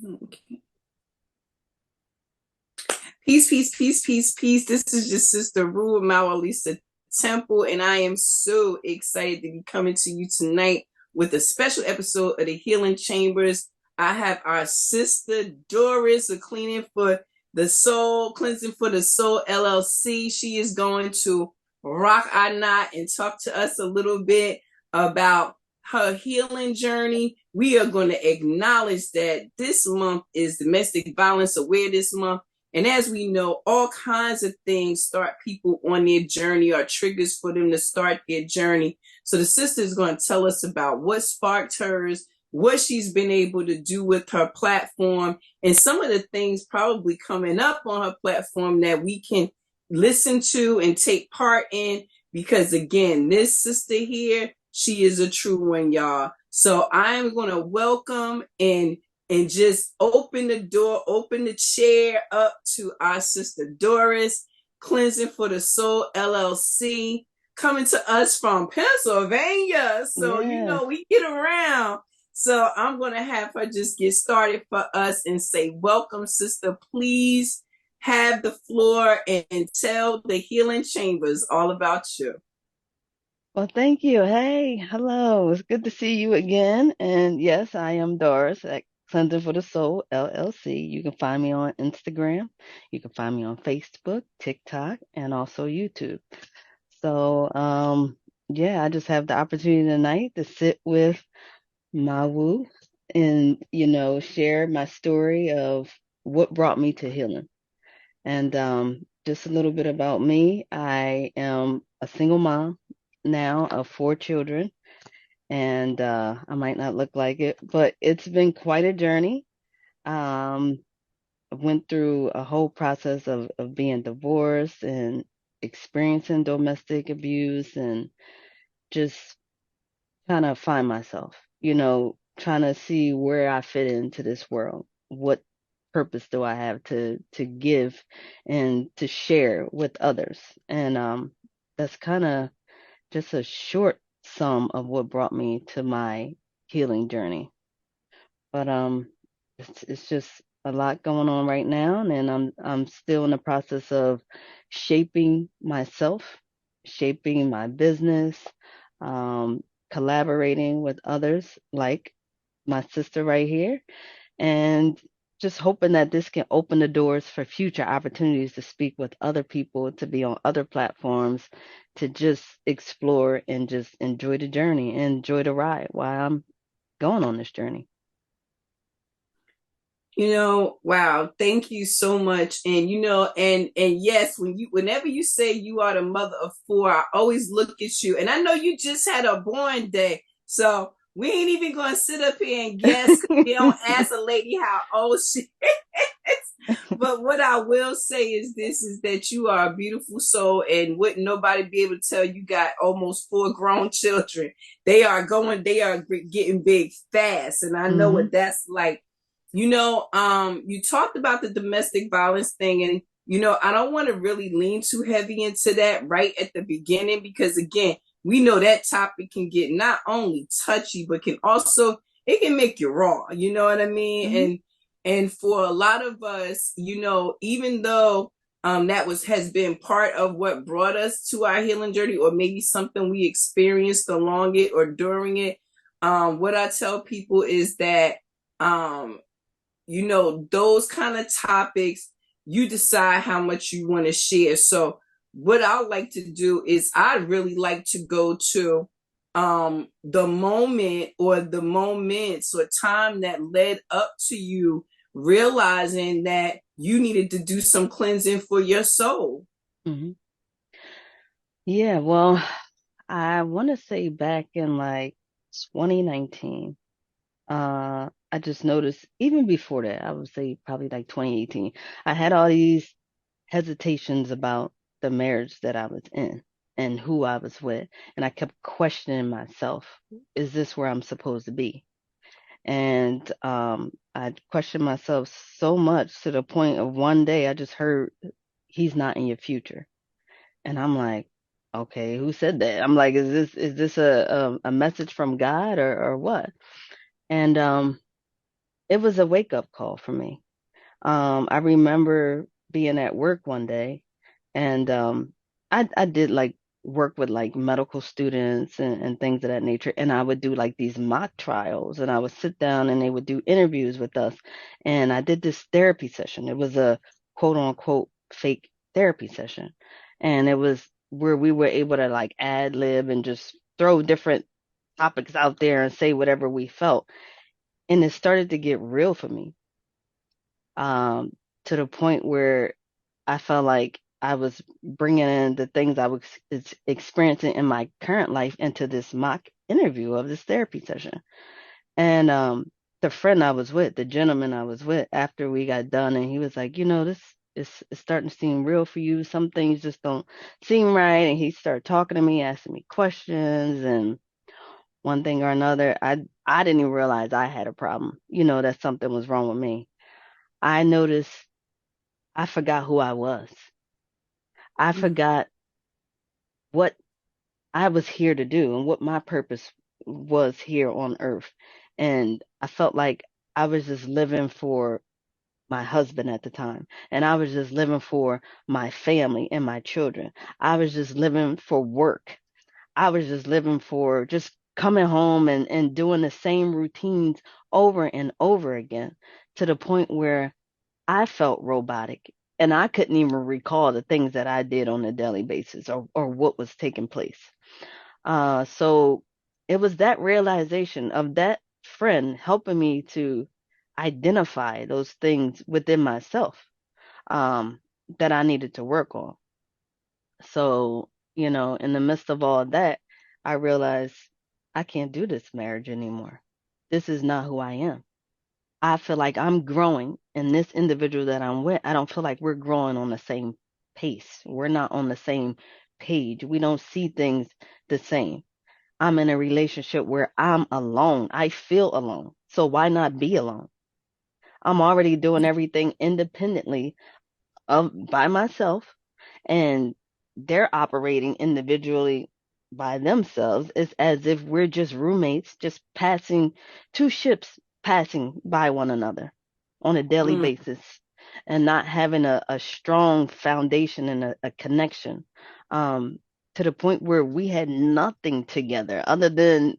Okay. Peace, peace, peace, peace, peace. This is your sister Rue MaWu Lisa Temple, and I am so excited to be coming to you tonight with a special episode of the Healing Chambers. I have our sister Doris of Cleaning for the Soul, Cleansing for the Soul LLC. She is going to rock our knot and talk to us a little bit about her healing journey. We are going to acknowledge that this month is Domestic Violence Awareness Month. And as we know, all kinds of things start people on their journey or triggers for them to start their journey. So the sister is going to tell us about what sparked hers, what she's been able to do with her platform, and some of the things probably coming up on her platform that we can listen to and take part in. Because again, this sister here, she is a true one, y'all. So I'm going to welcome and just open the door, open the chair up to our sister Doris, Cleansing for the Soul LLC, coming to us from Pennsylvania. So, Yes. we get around. So I'm going to have her just get started for us and say, welcome, sister. Please have the floor and tell the Healing Chambers all about you. Well, thank you. Hey, hello. It's good to see you again. And yes, I am Doris at Cleansing for the Soul, LLC. You can find me on Instagram. You can find me on Facebook, TikTok, and also YouTube. So, yeah, I just have the opportunity tonight to sit with MaWu and, share my story of what brought me to healing. And just a little bit about me. I am a single mom now of four children, and I might not look like it, but it's been quite a journey. Um, I went through a whole process of being divorced and experiencing domestic abuse and just trying to find myself, trying to see where I fit into this world. What purpose do I have to give and to share with others? And that's kind of just a short sum of what brought me to my healing journey. But it's just a lot going on right now, and I'm still in the process of shaping myself, shaping my business, um, collaborating with others like my sister right here, and just hoping that this can open the doors for future opportunities to speak with other people, to be on other platforms, to just explore and just enjoy the journey and enjoy the ride while I'm going on this journey. Wow, thank you so much. And and yes, whenever you say you are the mother of four, I always look at you. And I know you just had a born day. So we ain't even gonna sit up here and guess because we don't ask a lady how old she is. But what I will say is this is that you are a beautiful soul, and wouldn't nobody be able to tell you got almost four grown children. They are getting big fast. And I know Hmm. what that's like. You talked about the domestic violence thing, and I don't want to really lean too heavy into that right at the beginning because again, we know that topic can get not only touchy, but can also it can make you raw. You know what I mean? Hmm. And for a lot of us, even though that has been part of what brought us to our healing journey, or maybe something we experienced along it or during it. What I tell people is that um those kind of topics, you decide how much you want to share. So what I like to do is I really like to go to the moment or the moments or time that led up to you realizing that you needed to do some cleansing for your soul. Hmm. Yeah, well, I want to say back in like 2019, I just noticed even before that, I would say probably like 2018, I had all these hesitations about the marriage that I was in and who I was with. And I kept questioning myself, is this where I'm supposed to be? And I questioned myself so much to the point of one day I just heard, he's not in your future. And I'm like, okay, who said that? I'm like, is this a message from God or what? And it was a wake up call for me. I remember being at work one day, and I did like work with like medical students and things of that nature, and I would do like these mock trials, and I would sit down and they would do interviews with us, and I did this therapy session. It was a quote unquote fake therapy session, and it was where we were able to like ad lib and just throw different topics out there and say whatever we felt, and it started to get real for me, um, to the point where I felt like I was bringing in the things I was experiencing in my current life into this mock interview of this therapy session. And the friend I was with, the gentleman I was with, after we got done, and he was like, this is starting to seem real for you. Some things just don't seem right. And he started talking to me, asking me questions, and one thing or another. I didn't even realize I had a problem. That something was wrong with me. I noticed I forgot who I was. I Mm, forgot what I was here to do and what my purpose was here on earth. And I felt like I was just living for my husband at the time. And I was just living for my family and my children. I was just living for work. I was just living for just coming home and doing the same routines over and over again, to the point where I felt robotic and I couldn't even recall the things that I did on a daily basis, or what was taking place. So it was that realization of that friend helping me to identify those things within myself, um, that I needed to work on. So, in the midst of all that, I realized I can't do this marriage anymore. This is not who I am. I feel like I'm growing, and this individual that I'm with, I don't feel like we're growing on the same pace. We're not on the same page. We don't see things the same. I'm in a relationship where I'm alone. I feel alone. So why not be alone? I'm already doing everything independently of by myself, and they're operating individually by themselves. It's as if we're just roommates, just passing two ships passing by one another on a daily mm, basis, and not having a strong foundation and a connection, um, to the point where we had nothing together other than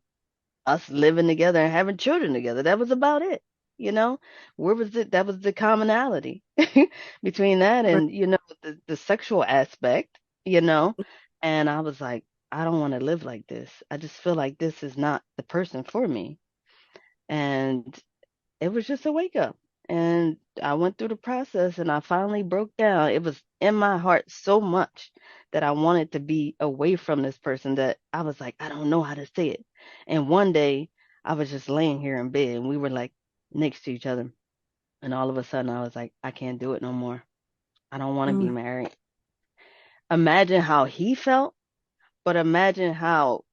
us living together and having children together. That was about it. You know, where was it? That was the commonality between that right. and, the sexual aspect, you know. And I was like, I don't want to live like this. I just feel like this is not the person for me. And it was just a wake up. And I went through the process and I finally broke down. It was in my heart so much that I wanted to be away from this person that I was like, I don't know how to say it. And one day I was just laying here in bed and we were like next to each other. And all of a sudden I was like, I can't do it no more. I don't want to be Mm, married. Imagine how he felt, but imagine how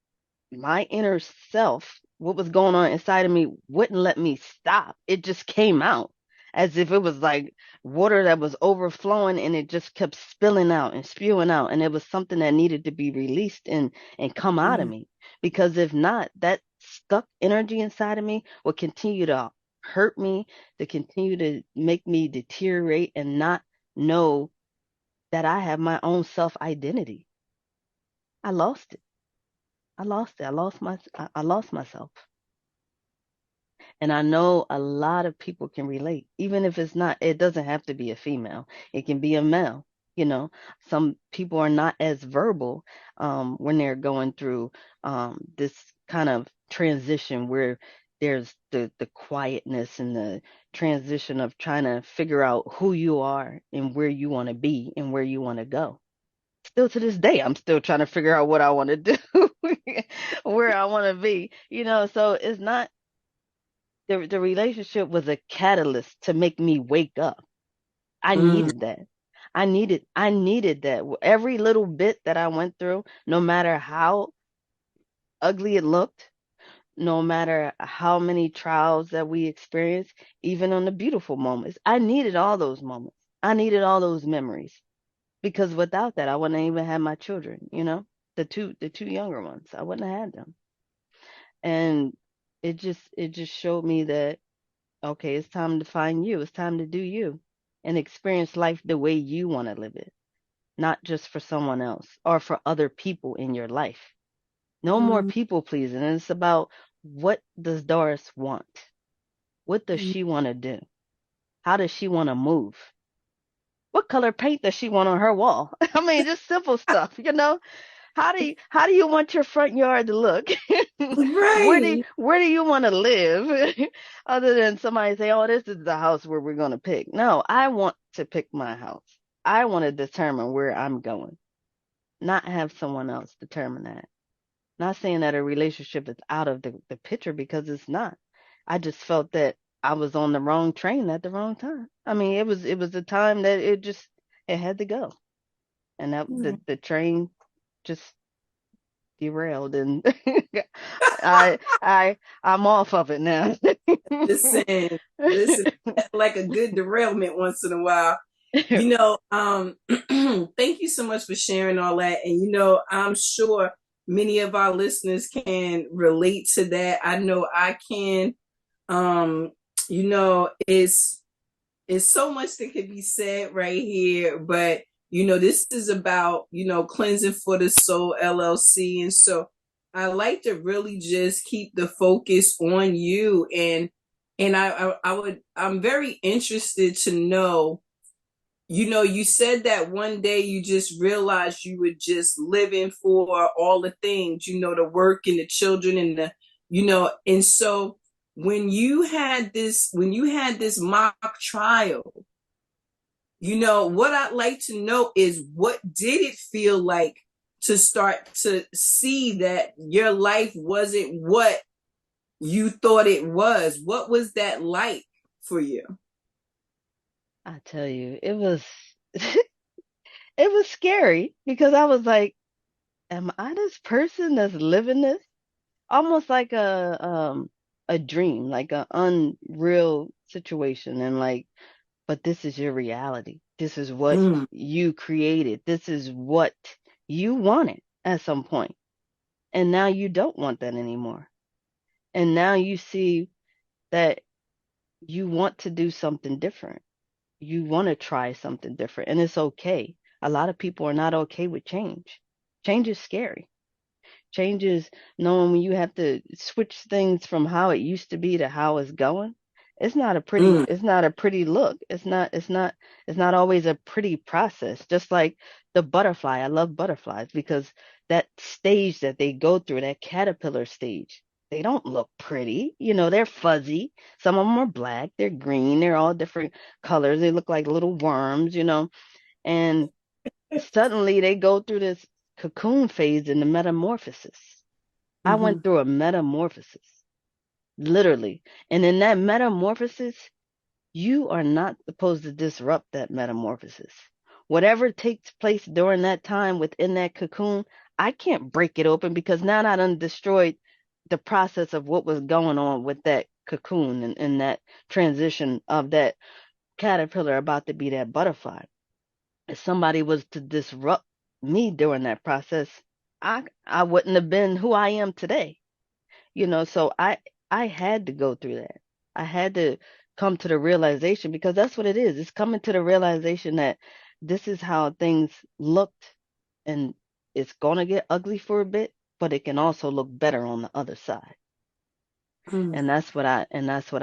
my inner self, what was going on inside of me, wouldn't let me stop. It just came out as if it was like water that was overflowing, and it just kept spilling out and spewing out. And it was something that needed to be released and come out of mm, me. Because if not, that stuck energy inside of me will continue to hurt me, to continue to make me deteriorate and not know that I have my own self identity. I lost it. I lost it. I lost myself. And I know a lot of people can relate, even if it's not, it doesn't have to be a female. It can be a male. You know, some people are not as verbal, when they're going through, this kind of transition where there's the quietness and the transition of trying to figure out who you are and where you want to be and where you want to go. Still to this day, I'm still trying to figure out what I want to do, where I want to be, so it's not, the relationship was a catalyst to make me wake up. I mm, needed that. I needed that. Every little bit that I went through, no matter how ugly it looked, no matter how many trials that we experienced, even on the beautiful moments, I needed all those moments. I needed all those memories, because without that, I wouldn't even have my children, the two younger ones. I wouldn't have had them. And it just showed me that, Okay, it's time to find you. It's time to do you and experience life the way you want to live it, not just for someone else or for other people in your life. No more Mm, people pleasing. And it's about, what does Doris want? What does mm, she want to do? How does she want to move? What color paint does she want on her wall? I mean, just simple stuff, you know? How do you want your front yard to look? right. Where do you want to live? Other than somebody say, "Oh, this is the house where we're going to pick." No, I want to pick my house. I want to determine where I'm going, not have someone else determine that. Not saying that a relationship is out of the picture, because it's not. I just felt that I was on the wrong train at the wrong time. I mean, it was a time that it had to go. And that Mm. the train just derailed, and I'm off of it now. Listen, listen, like a good derailment once in a while. Thank you so much for sharing all that. And I'm sure many of our listeners can relate to that. I know I can. Um, it's so much that could be said right here, but this is about, cleansing for the soul LLC. And so I like to really just keep the focus on you. I'm very interested to know, you said that one day you just realized you were just living for all the things, the work and the children and and so when you had this mock trial, what I'd like to know is, what did it feel like to start to see that your life wasn't what you thought it was? What was that like for you? I tell you, it was it was scary, because I was like, am I this person that's living this? Almost like a dream, like an unreal situation, and like, but this is your reality. This is what Mm, you created. This is what you wanted at some point. And now you don't want that anymore. And now you see that you want to do something different. You want to try something different, and it's okay. A lot of people are not okay with change. Change is scary. Changes, knowing when you have to switch things from how it used to be to how it's going. mm, It's not a pretty look. It's not always a pretty process. Just like the butterfly. I love butterflies, because that stage that they go through, that caterpillar stage, they don't look pretty. They're fuzzy. Some of them are black, they're green, they're all different colors. They look like little worms. And suddenly they go through this cocoon phase in the metamorphosis. I mm-hmm, went through a metamorphosis, literally. And in that metamorphosis, you are not supposed to disrupt that metamorphosis. Whatever takes place during that time within that cocoon, I can't break it open, because now I done destroyed the process of what was going on with that cocoon, and that transition of that caterpillar about to be that butterfly. If somebody was to disrupt me during that process, I wouldn't have been who I am today. So I had to go through that. I had to come to the realization, because that's what it is. It's coming to the realization that this is how things looked, and it's going to get ugly for a bit, but it can also look better on the other side. mm, And that's what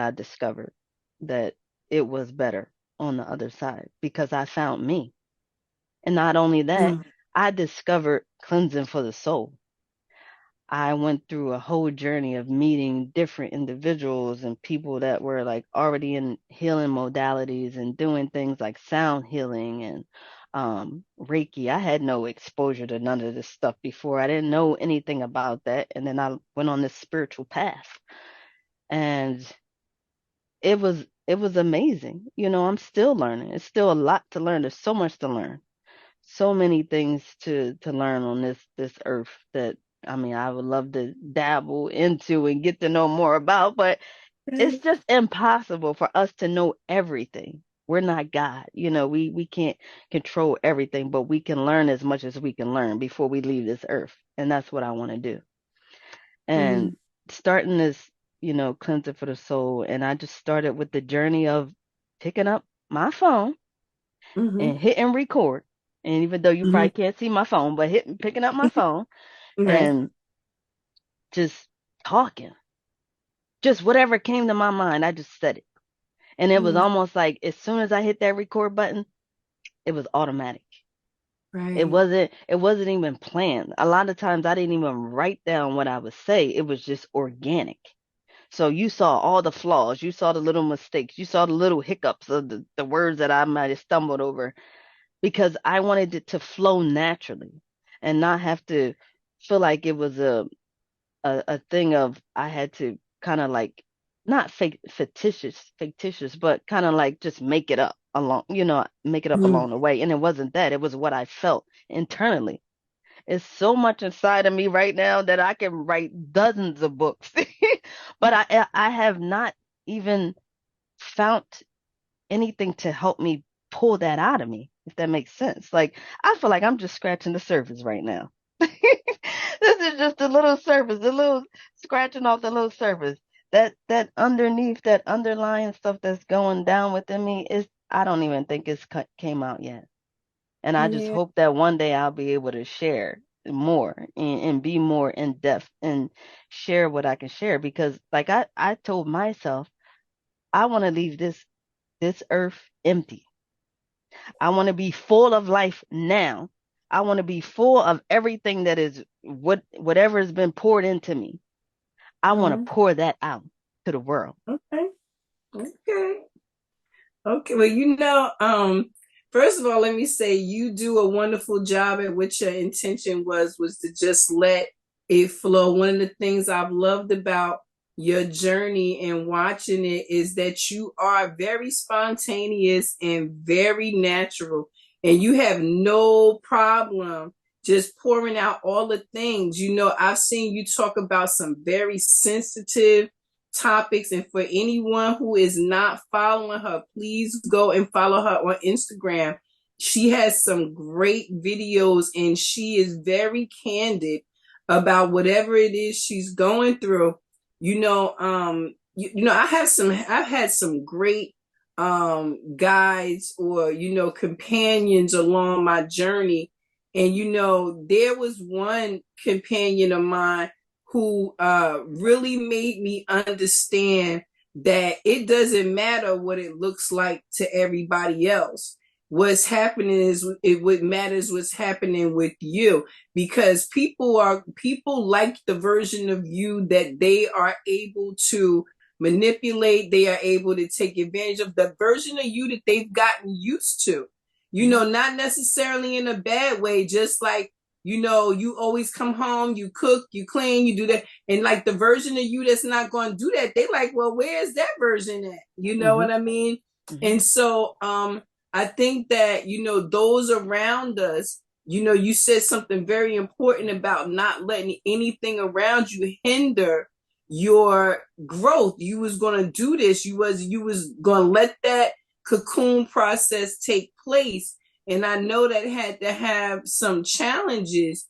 I discovered, that it was better on the other side, because I found me. And not only that, mm, I discovered cleansing for the soul. I went through a whole journey of meeting different individuals and people that were like already in healing modalities and doing things like sound healing and Reiki. I had no exposure to none of this stuff before. I didn't know anything about that. And then I went on this spiritual path, and it was amazing. I'm still learning. It's still a lot to learn. There's so much to learn, so many things to learn on this earth, that I mean, I would love to dabble into and get to know more about, but it's just impossible for us to know everything. We're not God. We can't control everything, but we can learn as much as we can learn before we leave this earth. And that's what I want to do. And mm, starting this, cleanser for the soul. And I just started with the journey of picking up my phone Mm-hmm. and hitting record. And even though you Mm-hmm. probably can't see my phone, but picking up my phone Right. and just talking, just whatever came to my mind, I just said it. And it was Mm, almost like as soon as I hit that record button, it was automatic. right. It wasn't even planned. A lot of times I didn't even write down what I would say. It was just organic. So you saw all the flaws, you saw the little mistakes, you saw the little hiccups of the words that I might have stumbled over because I wanted it to flow naturally and not have to feel like it was a thing of I had to kind of like not fictitious, but kind of like just make it up make it up Mm, along the way. And it wasn't that. It was what I felt internally. It's so much inside of me right now that I can write dozens of books. But I have not even found anything to help me pull that out of me, if that makes sense. Like I feel like I'm just scratching the surface right now. This is just a little surface, a little scratching off the little surface. That underneath, that underlying stuff that's going down within me is I don't even think came out yet. And I just yeah. hope that one day I'll be able to share more and be more in depth and share what I can share because like I told myself I want to leave this earth empty. I want to be full of life now. I want to be full of everything that is whatever has been poured into me. I want to Mm, pour that out to the world. okay. Okay. Okay, well, first of all, let me say you do a wonderful job at what your intention was to just let it flow. One of the things I've loved about your journey and watching it is that you are very spontaneous and very natural, and you have no problem just pouring out all the things. I've seen you talk about some very sensitive topics. And for anyone who is not following her, please go and follow her on Instagram. She has some great videos and she is very candid about whatever it is she's going through. I've had some great guides or companions along my journey. And there was one companion of mine who really made me understand that it doesn't matter what it looks like to everybody else. What's happening is what matters what's happening with you, because people like the version of you that they are able to manipulate, they are able to take advantage of, the version of you that they've gotten used to, not necessarily in a bad way, just like you always come home, you cook, you clean, you do that. And like the version of you that's not going to do that, they like, well, where's that version at? You know Mm-hmm. what I mean? Mm-hmm. And so I think that, those around us, you said something very important about not letting anything around you hinder your growth. You was going to do this. You was going to let that cocoon process take place, and I know that had to have some challenges.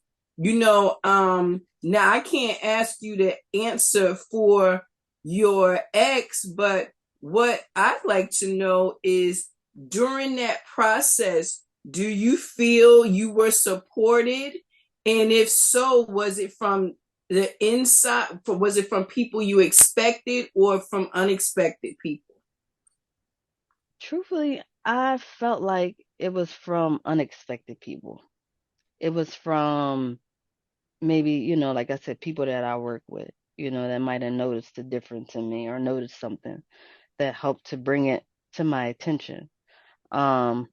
Now I can't ask you to answer for your ex, but what I'd like to know is during that process, do you feel you were supported? And if so, was it from the inside? Was it from people you expected or from unexpected people? Truthfully, I felt like it was from unexpected people. It was from maybe, like I said, people that I work with, that might have noticed the difference in me or noticed something that helped to bring it to my attention. Um,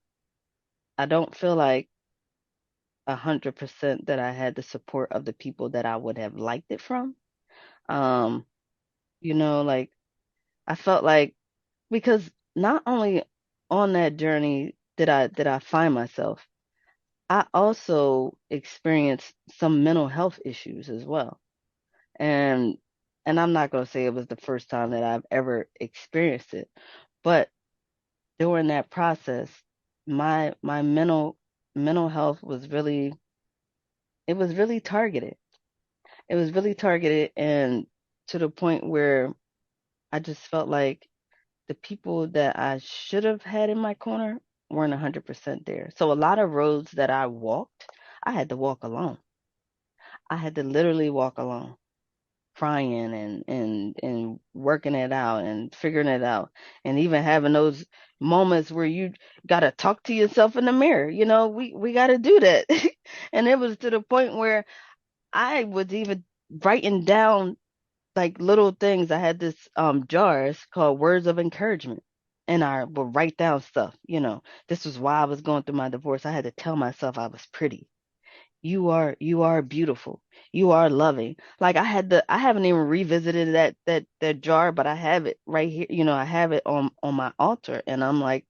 I don't feel like 100% that I had the support of the people that I would have liked it from. Um, like I felt like because not only on that journey did I find myself, I also experienced some mental health issues as well. And I'm not going to say it was the first time that I've ever experienced it, but during that process, my mental health was really it was really targeted. It was really targeted and to the point where I just felt like the people that I should have had in my corner weren't 100% there. So a lot of roads that I walked, I had to walk alone. I had to literally walk alone, crying and working it out and figuring it out, and even having those moments where you got to talk to yourself in the mirror. We got to do that. And it was to the point where I was even writing down like little things. I had this jars called words of encouragement. And I would write down stuff. This was why I was going through my divorce. I had to tell myself I was pretty. You are beautiful. You are loving. Like I haven't even revisited that jar, but I have it right here. I have it on my altar, and I'm like,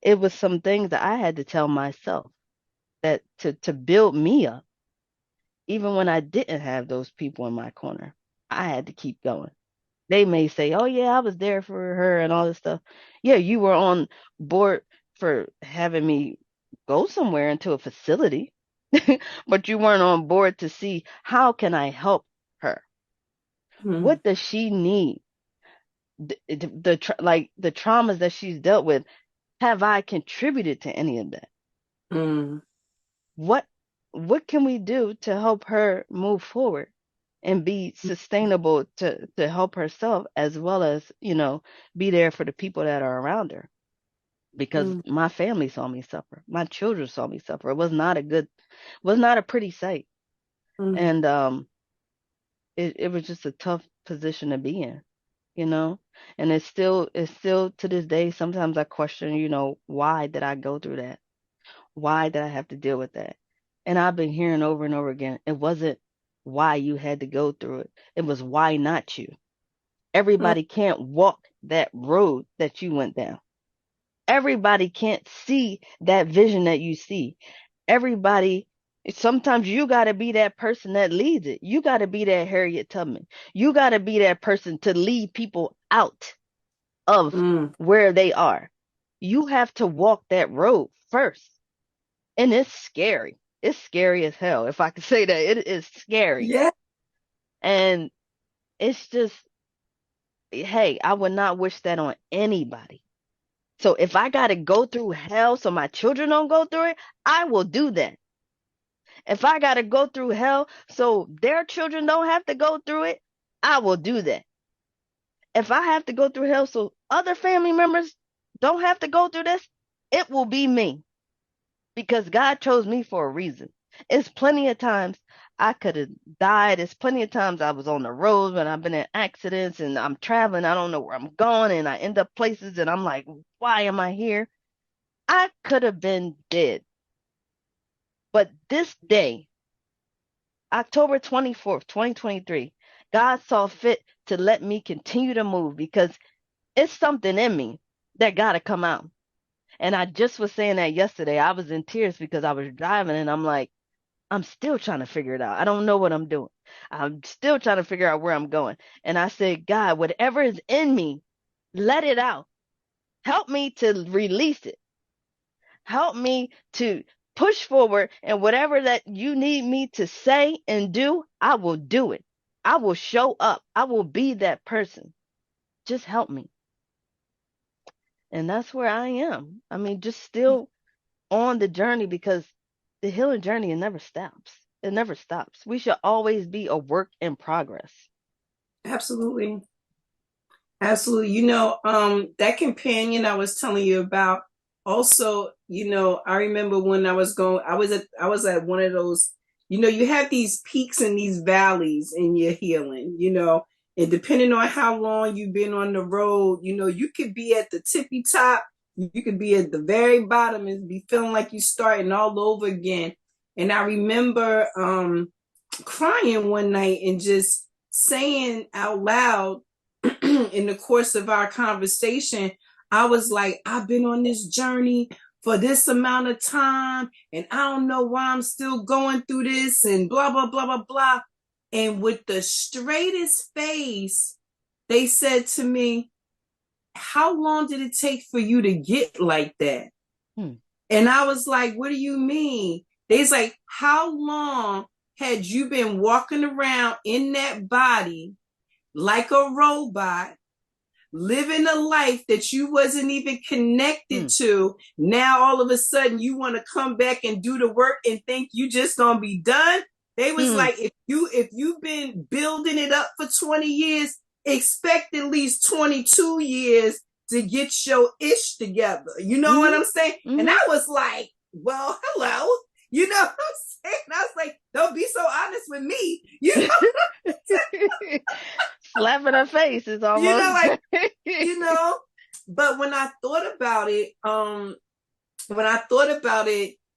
it was some things that I had to tell myself that to build me up, even when I didn't have those people in my corner. I had to keep going. They may say, "Oh yeah, I was there for her and all this stuff." Yeah, you were on board for having me go somewhere into a facility, but you weren't on board to see how can I help her? Mm, What does she need? Like the traumas that she's dealt with, have I contributed to any of that? mm, What what can we do to help her move forward and be sustainable to help herself as well as, be there for the people that are around her? Because mm, my family saw me suffer. My children saw me suffer. It was not a pretty sight. mm. And it was just a tough position to be in, you know? And it's still to this day, sometimes I question, why did I go through that? Why did I have to deal with that? And I've been hearing over and over again, it wasn't why you had to go through it. It was why not you. Mm, Everybody can't walk that road that you went down. Everybody can't see that vision that you see. Everybody, sometimes you got to be that person that leads it. You got to be that Harriet Tubman. You got to be that person to lead people out of mm. where they are. You have to walk that road first. And it's scary. It's scary as hell. If I could say that, it is scary. Yeah. And it's just, hey, I would not wish that on anybody. So if I got to go through hell so my children don't go through it, I will do that. If I got to go through hell so their children don't have to go through it, I will do that. If I have to go through hell so other family members don't have to go through this, it will be me because God chose me for a reason. It's plenty of times I could have died. It's plenty of times I was on the road when I've been in accidents and I'm traveling. I don't know where I'm going and I end up places and I'm like, why am I here? I could have been dead. But this day, October 24th, 2023, God saw fit to let me continue to move because it's something in me that got to come out. And I just was saying that yesterday. I was in tears because I was driving and I'm like, I'm still trying to figure it out. I don't know what I'm doing. I'm still trying to figure out where I'm going. And I said, God, whatever is in me, let it out. Help me to release it. Help me to push forward, and whatever that you need me to say and do, I will do it. I will show up. I will be that person. Just help me. And that's where I am. I mean, just still on the journey because the healing journey, it never stops. It never stops. We should always be a work in progress. Absolutely. Absolutely. That companion I was telling you about also, I remember when I was at one of those, you have these peaks and these valleys in your healing, and depending on how long you've been on the road, you could be at the tippy top, you could be at the very bottom and be feeling like you're starting all over again. And I remember crying one night and just saying out loud in the course of our conversation, I was like, I've been on this journey for this amount of time, and I don't know why I'm still going through this, and blah, blah, blah, blah, blah. And with the straightest face, they said to me, how long did it take for you to get like that? Hmm. And I was like, what do you mean? They's like, how long had you been walking around in that body like a robot living a life that you wasn't even connected Mm. to. Now all of a sudden you want to come back and do the work and think you just gonna be done. They was Mm. like, if you've been building it up for 20 years, expect at least 22 years to get your ish together. You know what Mm-hmm. I'm saying? And Mm-hmm. I was like, well, hello. You know what I'm saying? I was like, don't be so honest with me. Slap in her face is You know, almost. like, you know, but when I thought about it,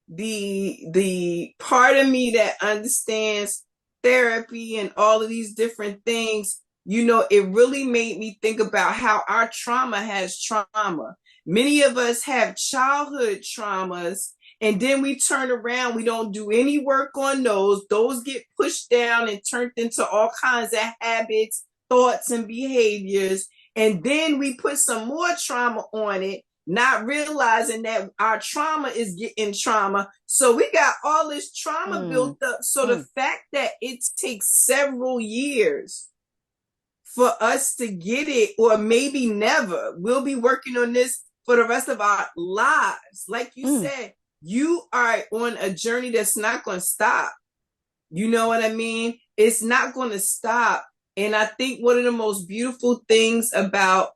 the part of me that understands therapy and all of these different things, it really made me think about how our trauma has trauma. Many of us have childhood traumas, and then we turn around, we don't do any work on those. Those get pushed down and turned into all kinds of habits, thoughts, and behaviors. And then we put some more trauma on it, not realizing that our trauma is getting trauma. So we got all this trauma Mm. built up. So the Mm. fact that it takes several years for us to get it, or maybe never, we'll be working on this for the rest of our lives. Like you Mm. said, you are on a journey that's not going to stop. You know what I mean? It's not going to stop. And I think one of the most beautiful things about,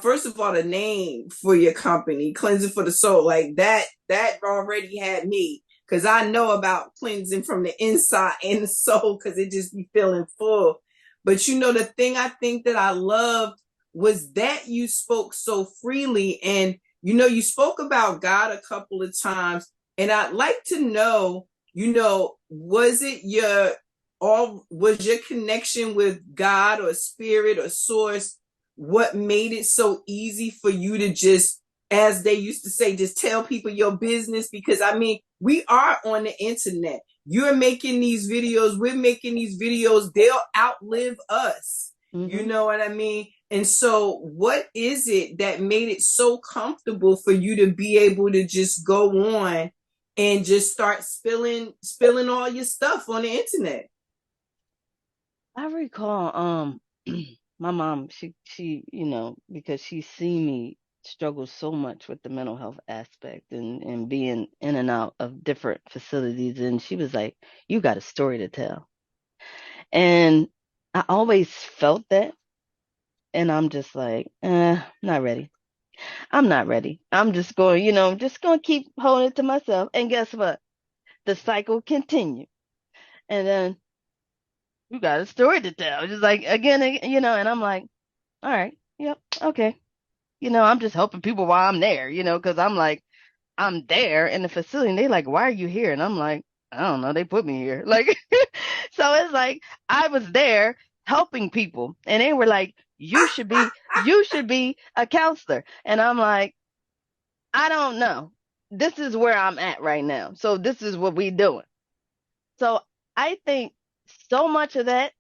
first of all, the name for your company, Cleansing for the Soul, like that already had me, because I know about cleansing from the inside and the soul, because it just be feeling full. But the thing I think that I loved was that you spoke so freely, and you spoke about God a couple of times, and I'd like to know, was it was your connection with God or spirit or source what made it so easy for you to just, as they used to say, just tell people your business? Because I mean, we are on the internet. You're making these videos, we're making these videos, they'll outlive us. You Mm-hmm. know what I mean? And so what is it that made it so comfortable for you to be able to just go on and just start spilling all your stuff on the internet? I recall my mom, she, because she seen me struggle so much with the mental health aspect and being in and out of different facilities, and she was like, "You got a story to tell." And I always felt that, and I'm just like, not ready. I'm not ready. I'm just going, just going to keep holding it to myself. And guess what? The cycle continued. And then you got a story to tell. Just like again, and I'm like, all right, yep, okay. I'm just helping people while I'm there, because I'm like, I'm there in the facility and they like, why are you here? And I'm like, I don't know, they put me here. Like, so it's like I was there helping people and they were like, you should be a counselor. And I'm like, I don't know. This is where I'm at right now. So this is what we doing. So I think so much of that,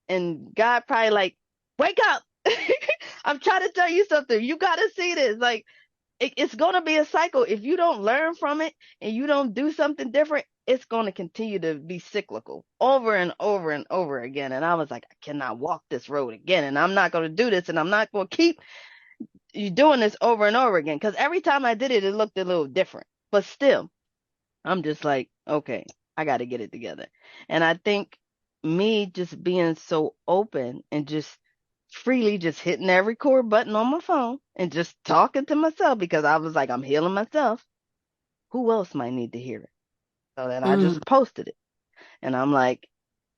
and God probably like, wake up. I'm trying to tell you something. You got to see this. Like, it's going to be a cycle. If you don't learn from it and you don't do something different, it's going to continue to be cyclical over and over and over again. And I was like, I cannot walk this road again. And I'm not going to do this. And I'm not going to keep you doing this over and over again. Because every time I did it, it looked a little different. But still, I'm just like, okay, I got to get it together. And I think me just being so open and just freely just hitting that record button on my phone and just talking to myself because I was like, I'm healing myself. Who else might need to hear it? So then I Mm, just posted it. And I'm like,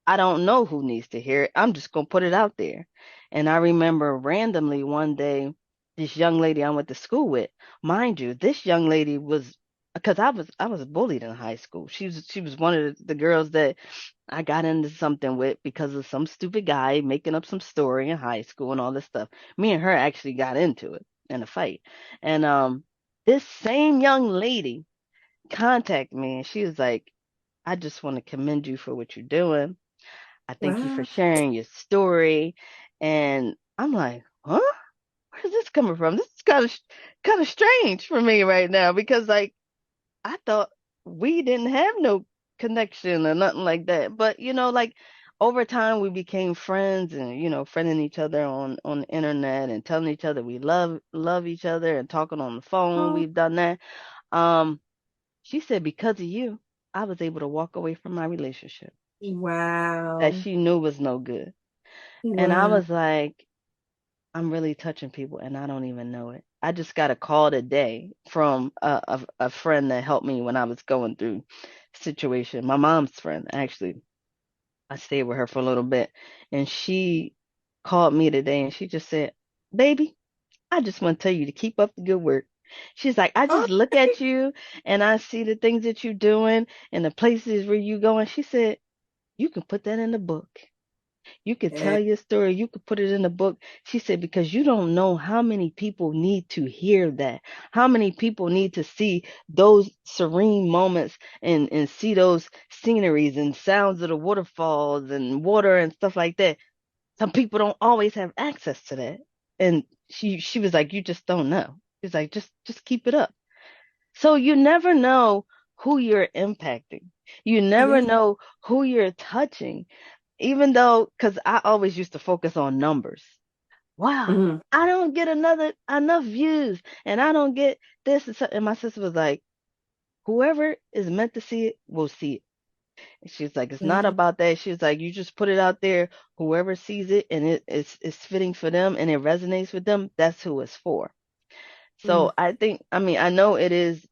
I don't know who needs to hear it. I'm just going to put it out there. And I remember randomly one day, this young lady I went to school with, mind you, this young lady was, because I was bullied in high school. She was one of the girls that I got into something with because of some stupid guy making up some story in high school and all this stuff. Me and her actually got into it in a fight. And this same young lady contacted me and she was like, I just want to commend you for what you're doing. I thank you for wow. sharing your story. And I'm like, huh? Where's this coming from? This is kind of strange for me right now because like I thought we didn't have no connection or nothing like that. But like over time we became friends and, friending each other on the internet and telling each other we love each other and talking on the phone. Oh, We've done that. Um, she said because of you, I was able to walk away from my relationship that wow. she knew was no good. And I Wow. was like, I'm really touching people and I don't even know it. I just got a call today from a friend that helped me when I was going through situation. My mom's friend, actually. I stayed with her for a little bit and she called me today and she just said, "Baby, I just want to tell you to keep up the good work." She's like, "I Oh, just look at you and I see the things that you're doing and the places where you going." She said, "You can put that in the book. You could yeah. tell your story. You could put it in a book." She said, "Because you don't know how many people need to hear that. How many people need to see those serene moments and see those sceneries and sounds of the waterfalls and water and stuff like that. Some people don't always have access to that." And she was like, "You just don't know." She's like, just keep it up. So you never know who you're impacting. You never Yeah. know who you're touching, even though, because I always used to focus on numbers. Wow, Mhm. I don't get enough views, and I don't get this and, so, and my sister was like, whoever is meant to see it will see it. And she's like, it's not Yeah. about that. She's like, you just put it out there. Whoever sees it and it's fitting for them and it resonates with them, that's who it's for. Mm. So I think, I mean, I know it is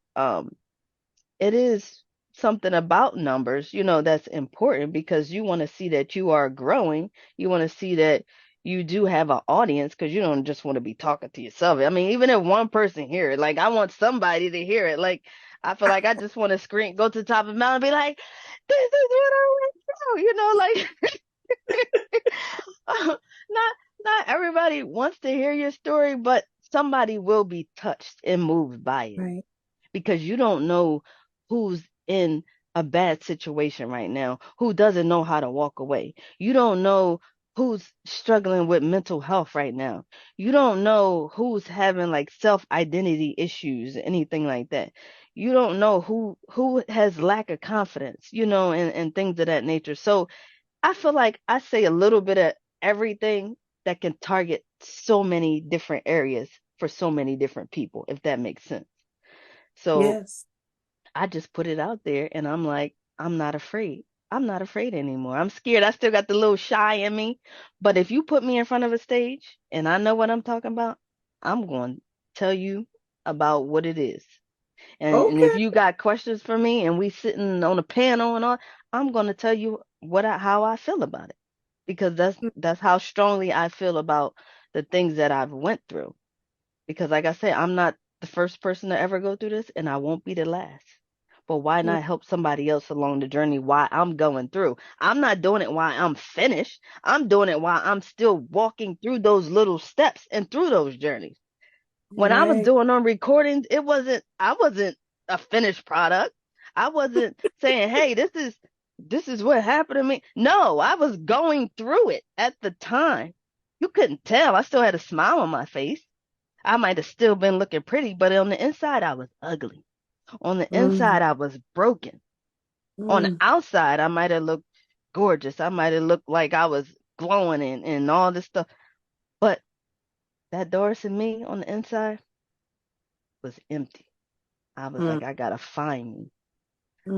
something about numbers, that's important because you want to see that you are growing. You want to see that you do have an audience because you don't just want to be talking to yourself. I mean, even if one person hear it, like I want somebody to hear it. Like I feel like I just want to scream, go to the top of the mountain, and be like, "This is what I want to do," like not not everybody wants to hear your story, but somebody will be touched and moved by it Right. because you don't know who's in a bad situation right now, who doesn't know how to walk away. You don't know who's struggling with mental health right now. You don't know who's having like self-identity issues, anything like that. You don't know who has lack of confidence, and things of that nature. So I feel like I say a little bit of everything that can target so many different areas for so many different people, if that makes sense. So Yes. I just put it out there and I'm like, I'm not afraid. I'm not afraid anymore. I'm scared. I still got the little shy in me. But if you put me in front of a stage and I know what I'm talking about, I'm going to tell you about what it is. And if Okay. you got questions for me and we sitting on a panel and all, I'm going to tell you how I feel about it because that's how strongly I feel about the things that I've went through. Because like I said, I'm not the first person to ever go through this and I won't be the last. But why Mm. not help somebody else along the journey while I'm going through? I'm not doing it while I'm finished. I'm doing it while I'm still walking through those little steps and through those journeys. When I was Right. doing on recordings, I wasn't a finished product. I wasn't saying, "Hey, this is what happened to me." No, I was going through it at the time. You couldn't tell. I still had a smile on my face. I might have still been looking pretty, but on the inside, I was ugly. On the Mm. inside, I was broken. On the Mm. outside, I might have looked gorgeous. I might have looked like I was glowing and all this stuff. But that Doris and me on the inside was empty. I was Mm. like, I gotta find me.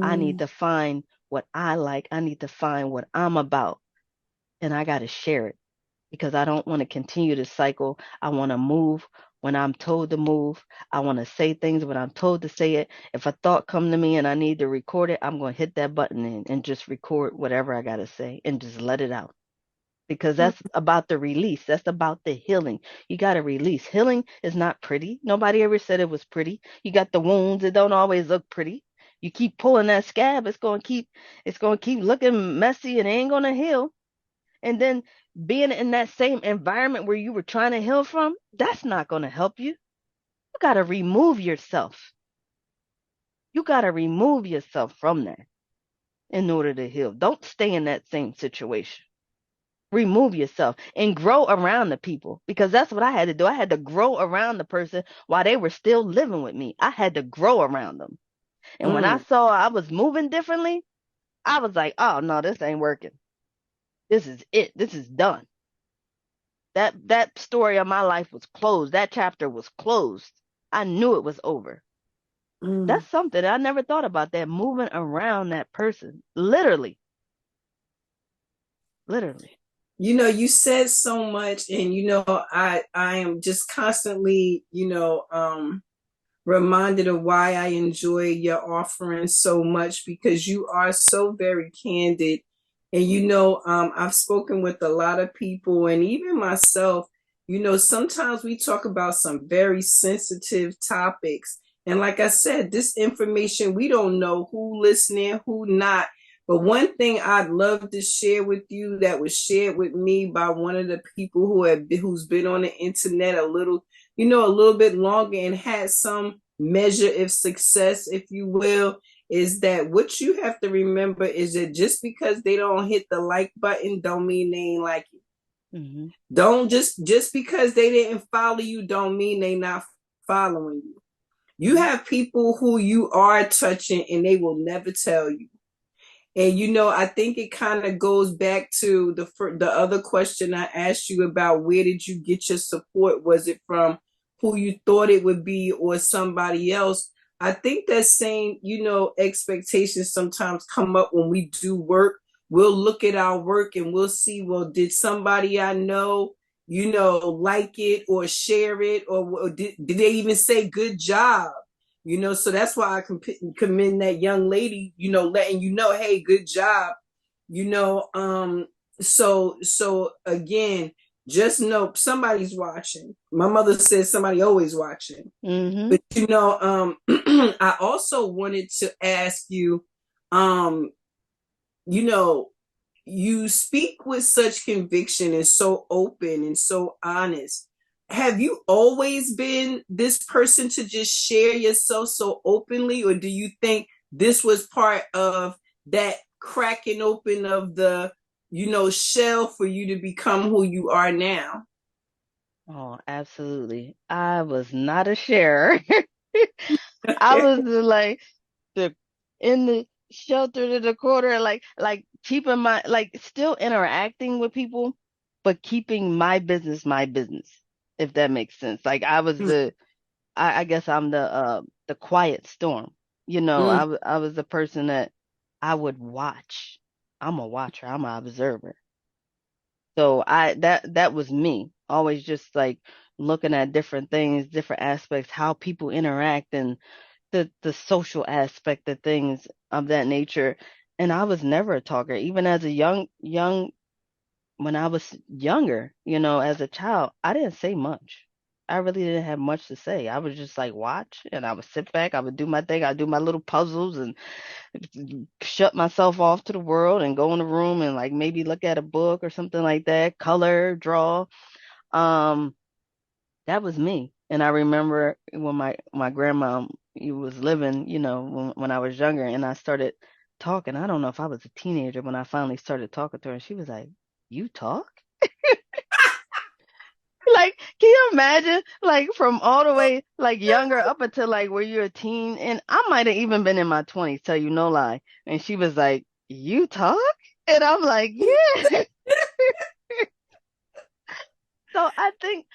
I need Mm. to find what I like. I need to find what I'm about. And I gotta share it because I don't want to continue this cycle. I want to move when I'm told to move. I want to say things when I'm told to say it. If a thought come to me and I need to record it, I'm going to hit that button and just record whatever I got to say and just let it out. Because Mm. that's about the release. That's about the healing. You got to release. Healing is not pretty. Nobody ever said it was pretty. You got the wounds. It don't always look pretty. You keep pulling that scab, it's going to keep looking messy and it ain't going to heal. And then being in that same environment where you were trying to heal from, that's not going to help you. You got to remove yourself. You got to remove yourself from that in order to heal. Don't stay in that same situation. Remove yourself and grow around the people because that's what I had to do. I had to grow around the person while they were still living with me. I had to grow around them. And when I Mm. saw I was moving differently, I was like, oh no, this ain't working. This is it. This is done. That story of my life was closed. That chapter was closed. I knew it was over. Mm. That's something I never thought about. That moving around that person, literally, literally. You said so much, and I am just constantly, reminded of why I enjoy your offering so much, because you are so very candid. And I've spoken with a lot of people and even myself. Sometimes we talk about some very sensitive topics. And like I said, this information, we don't know who listening, who not. But one thing I'd love to share with you that was shared with me by one of the people who's been on the internet a little bit longer and had some measure of success, if you will, is that what you have to remember is that just because they don't hit the like button don't mean they ain't like you. Mm-hmm. Don't just because they didn't follow you don't mean they not following you. You Mm-hmm. have people who you are touching and they will never tell you. And I think it kind of goes back to the other question I asked you about, where did you get your support? Was it from who you thought it would be or somebody else? I think that same, expectations sometimes come up when we do work. We'll look at our work and we'll see, well, did somebody I know, like it or share it, or did they even say good job? So that's why I commend that young lady, letting hey, good job. you know um so again, just know somebody's watching. My mother says somebody always watching. Mm-hmm. But I also wanted to ask you, um you know you speak with such conviction and so open and so honest. Have you always been this person to just share yourself so openly, or do you think this was part of that cracking open of the shell for you to become who you are now? Oh, absolutely. I was not a sharer. I was like the in the shelter to the corner, like keeping my like still interacting with people, but keeping my business, if that makes sense. Like I was I guess I'm the quiet storm. Mm, I was the person that I would watch. I'm a watcher. I'm an observer. So that was me. Always just like looking at different things, different aspects, how people interact and the social aspect of things of that nature. And I was never a talker, even as a young when I was younger, as a child, I didn't say much. I really didn't have much to say. I would just like watch and I would sit back, I would do my thing, I'd do my little puzzles and shut myself off to the world and go in the room and like maybe look at a book or something like that, color, draw. Um, that was me. And I remember when my grandma was living, when I was younger and I started talking. I don't know if I was a teenager when I finally started talking to her and she was like, "You talk?" Like, can you imagine, like, from all the way, like, younger up until, like, where you're a teen? And I might have even been in my 20s, tell you no lie. And she was like, "You talk?" And I'm like, "Yeah." So I think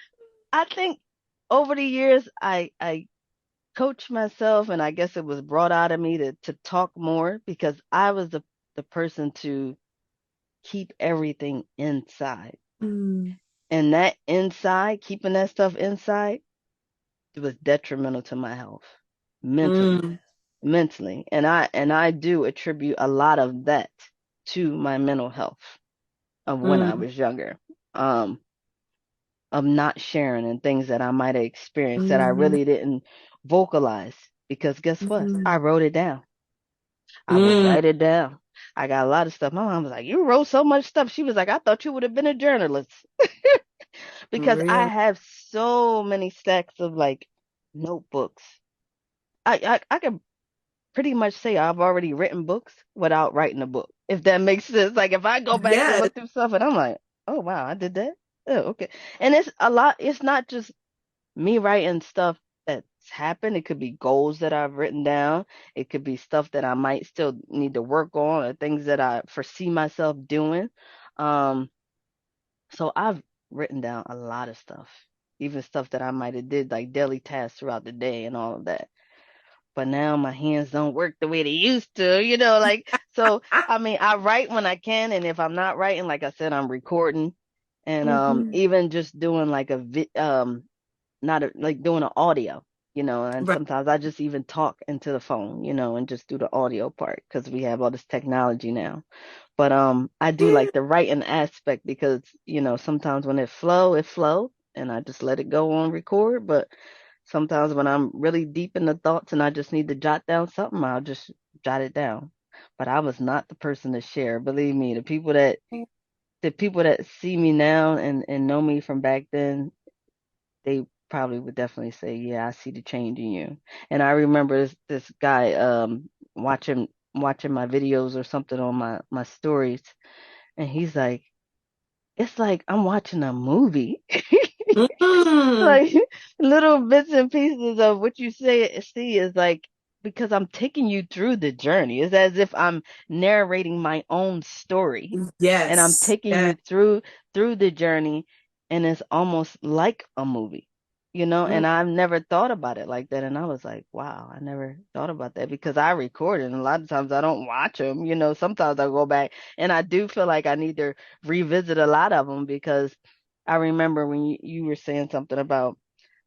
over the years, I coached myself, and I guess it was brought out of me to talk more because I was the person to keep everything inside. mm, And that inside, keeping that stuff inside, it was detrimental to my health mentally, mm, mentally. And I do attribute a lot of that to my mental health of when I mm, was younger. Um, of not sharing and things that I might have experienced that I mm, really didn't vocalize because guess what? mm, I wrote it down. I would mm. write it down. I got a lot of stuff. My mom was like, "You wrote so much stuff." She was like, "I thought you would have been a journalist." Because I Really? have so many stacks of like notebooks. I can pretty much say I've already written books without writing a book, if that makes sense. Like if I go back and Yes. look through stuff and I'm like, "Oh wow, I did that." Oh, okay. And it's a lot, it's not just me writing stuff that's happened. It could be goals that I've written down. It could be stuff that I might still need to work on or things that I foresee myself doing. So I've written down a lot of stuff, even stuff that I might have did like daily tasks throughout the day and all of that. But now my hands don't work the way they used to, like, so I mean, I write when I can, and if I'm not writing, like I said, I'm recording, and Mhm. even just doing like not like doing an audio, and Right. sometimes I just even talk into the phone, and just do the audio part because we have all this technology now. But I do Yeah. like the writing aspect because, sometimes when it flow and I just let it go on record, but sometimes when I'm really deep in the thoughts and I just need to jot down something, I'll just jot it down. But I was not the person to share. Believe me, the people that see me now and know me from back then, they probably would definitely say, "Yeah, I see the change in you." And I remember this guy watching my videos or something on my stories, and he's like, "It's like I'm watching a movie." Mhm. Like little bits and pieces of what you see is like because I'm taking you through the journey. It's as if I'm narrating my own story and I'm Yes. taking Yes. you through the journey, and it's almost like a movie. And I've never thought about it like that. And I was like, wow, I never thought about that because I record it, and a lot of times I don't watch them. Sometimes I go back and I do feel like I need to revisit a lot of them because I remember when you were saying something about,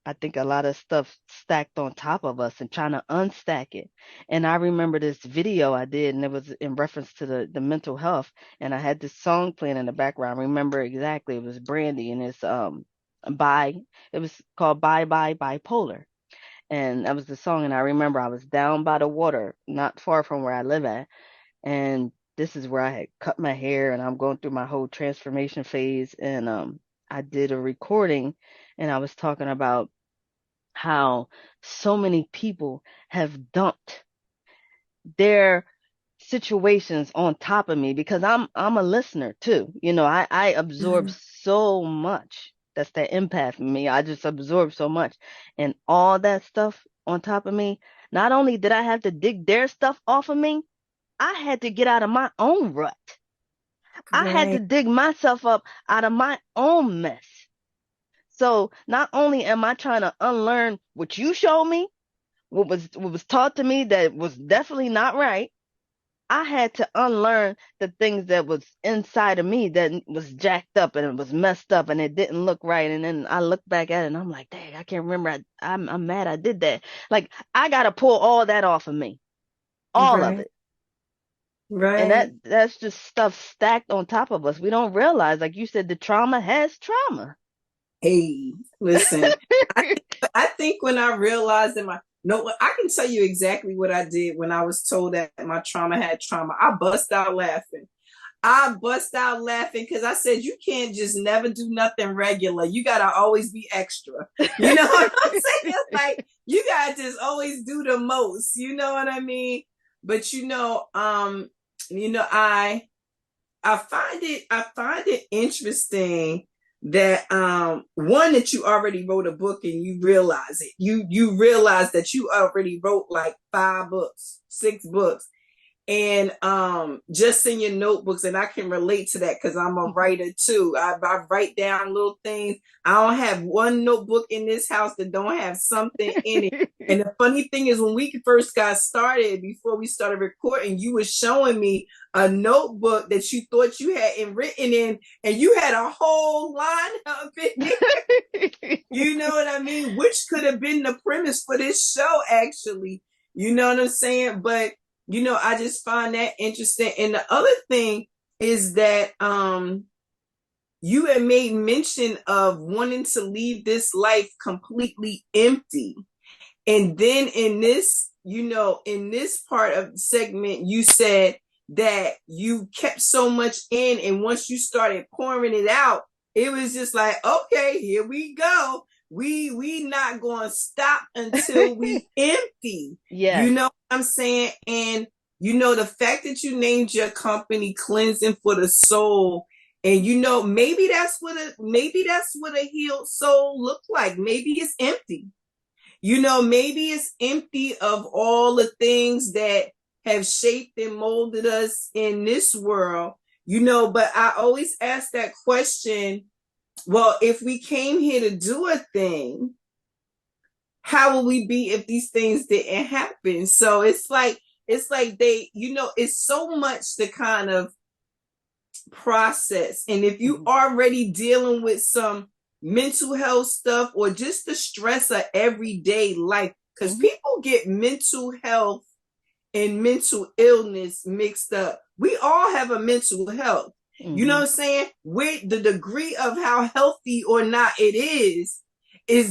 I think a lot of stuff stacked on top of us and trying to unstack it. And I remember this video I did, and it was in reference to the mental health. And I had this song playing in the background. I remember exactly. It was Brandy, and by it was called Bye Bye Bipolar. And that was the song. And I remember I was down by the water, not far from where I live at. And this is where I had cut my hair and I'm going through my whole transformation phase. And I did a recording and I was talking about how so many people have dumped their situations on top of me because I'm a listener too. I absorb Mhm. so much. That's the empath in me. I just absorb so much. And all that stuff on top of me, not only did I have to dig their stuff off of me, I had to get out of my own rut. I had to Right. dig myself up out of my own mess. So not only am I trying to unlearn what you showed me, what was taught to me that was definitely not right, I had to unlearn the things that was inside of me that was jacked up and it was messed up and it didn't look right. And then I look back at it and I'm like, dang, I can't remember. I'm mad I did that. Like I gotta pull all that off of me, all of Right. it. And Right. that's just stuff stacked on top of us. We don't realize, like you said, the trauma has trauma. Hey, listen. I think when I realized that no, I can tell you exactly what I did when I was told that my trauma had trauma. I bust out laughing. I bust out laughing because I said, you can't just never do nothing regular. You got to always be extra. You know what I'm saying? Like, you got to just always do the most. You know what I mean? But, I find it interesting that one that you already wrote a book and you realize it. You realize that you already wrote like 5 books, 6 books, and just in your notebooks. And I can relate to that because I'm a writer too. I write down little things. I don't have one notebook in this house that don't have something in it. And the funny thing is, when we first got started, before we started recording, you were showing me a notebook that you thought you had written in, and you had a whole line of it. You know what I mean? Which could have been the premise for this show, actually. You know what I'm saying? But I just find that interesting. And the other thing is that you had made mention of wanting to leave this life completely empty. And then in this part of the segment, you said that you kept so much in, and once you started pouring it out, it was just like, okay, here we go. We not going to stop until we empty. You Yes. know what I'm saying? And the fact that you named your company Cleansing for the Soul, and maybe that's what a healed soul look like. Maybe it's empty. Maybe it's empty of all the things that have shaped and molded us in this world. But I always ask that question, well, if we came here to do a thing, how will we be if these things didn't happen? So it's like they, it's so much to kind of process. And if you already dealing with some mental health stuff or just the stress of everyday life, because people get mental health and mental illness mixed up. We all have a mental health. You know what I'm saying? With the degree of how healthy or not it is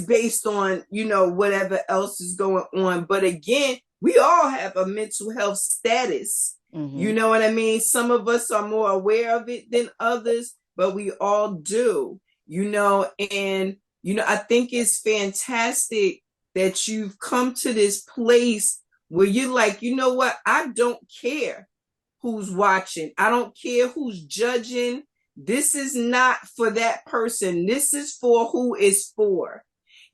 based on, whatever else is going on. But again, we all have a mental health status. You know what I mean? Some of us are more aware of it than others, but we all do, and, I think it's fantastic that you've come to this place where you're like, you know what? I don't care who's watching. I don't care who's judging. This is not for that person. This is for who it's for.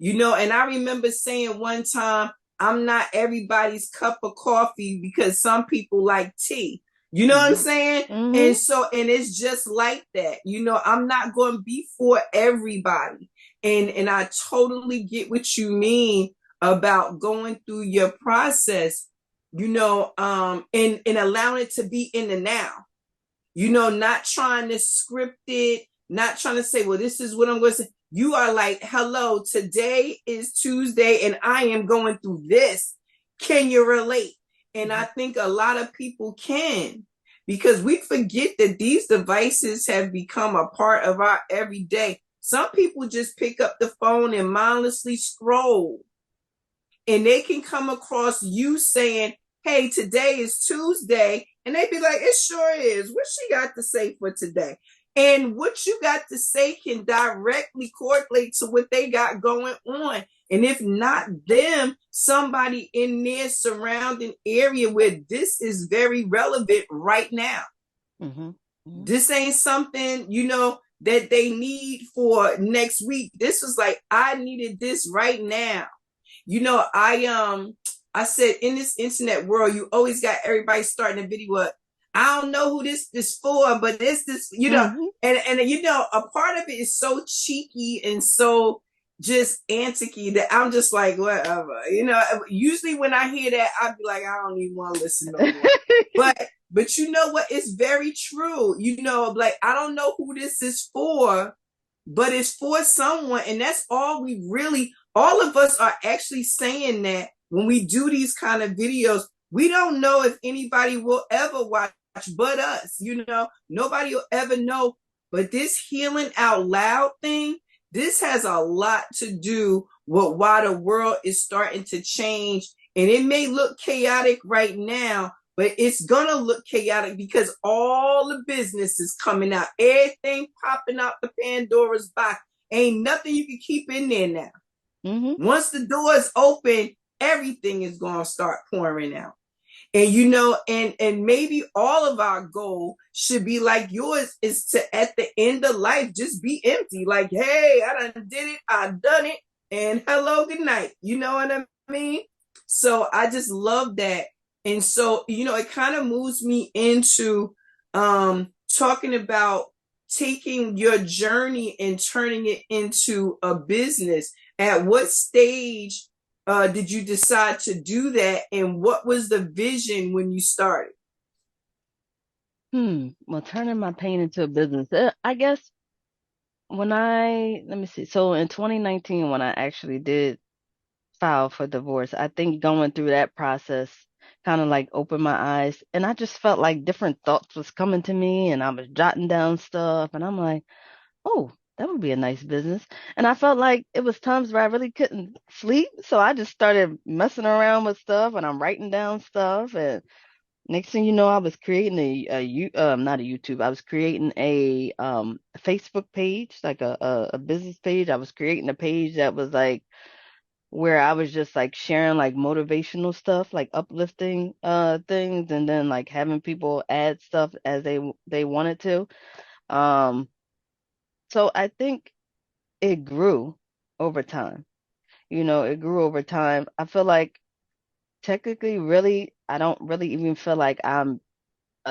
And I remember saying one time, I'm not everybody's cup of coffee because some people like tea. You know what I'm saying? And it's just like that. I'm not going to be for everybody. And I totally get what you mean about going through your process, and allowing it to be in the now, not trying to script it, not trying to say, well, this is what I'm going to say. You are like, hello, today is Tuesday and I am going through this. Can you relate? And I think a lot of people can, because we forget that these devices have become a part of our everyday. Some people just pick up the phone and mindlessly scroll, and they can come across you saying, hey, today is Tuesday. And they be like, it sure is. What she got to say for today? And what you got to say can directly correlate to what they got going on. And if not them, somebody in their surrounding area where this is very relevant right now. This ain't something, that they need for next week. This was like, I needed this right now. I said, in this internet world, you always got everybody starting a video with, I don't know who this is for, but this, and a part of it is so cheeky and so just anticky that I'm just like, whatever. Usually when I hear that, I'd be like, I don't even want to listen no more. But you know what? It's very true. Like, I don't know who this is for, but it's for someone. And that's all all of us are actually saying that when we do these kind of videos. We don't know if anybody will ever watch but us. Nobody will ever know. But this healing out loud thing, this has a lot to do with why the world is starting to change. And it may look chaotic right now, but it's gonna look chaotic because all the business is coming out, everything popping out the Pandora's box. Ain't nothing you can keep in there now. Once the doors open, everything is gonna start pouring out. And and maybe all of our goal should be like yours, is to, at the end of life, just be empty. Like, hey, I done did it, I done it, and hello, good night. You know what I mean? So I just love that. And so, it kind of moves me into talking about taking your journey and turning it into a business. At what stage did you decide to do that, and what was the vision when you started? Well, turning my pain into a business, I guess let me see. So in 2019, when I actually did file for divorce, I think going through that process kind of like opened my eyes, and I just felt like different thoughts was coming to me, and I was jotting down stuff, and I'm like, oh, that would be a nice business. And I felt like it was times where I really couldn't sleep. So I just started messing around with stuff, and I'm writing down stuff. And next thing you know, I was creating not a YouTube. I was creating a Facebook page, like a business page. I was creating a page that was like where I was just like sharing like motivational stuff, like uplifting things, and then like having people add stuff as they wanted to. Um so I think it grew over time. It grew over time. I feel like technically, really, I don't really even feel like I'm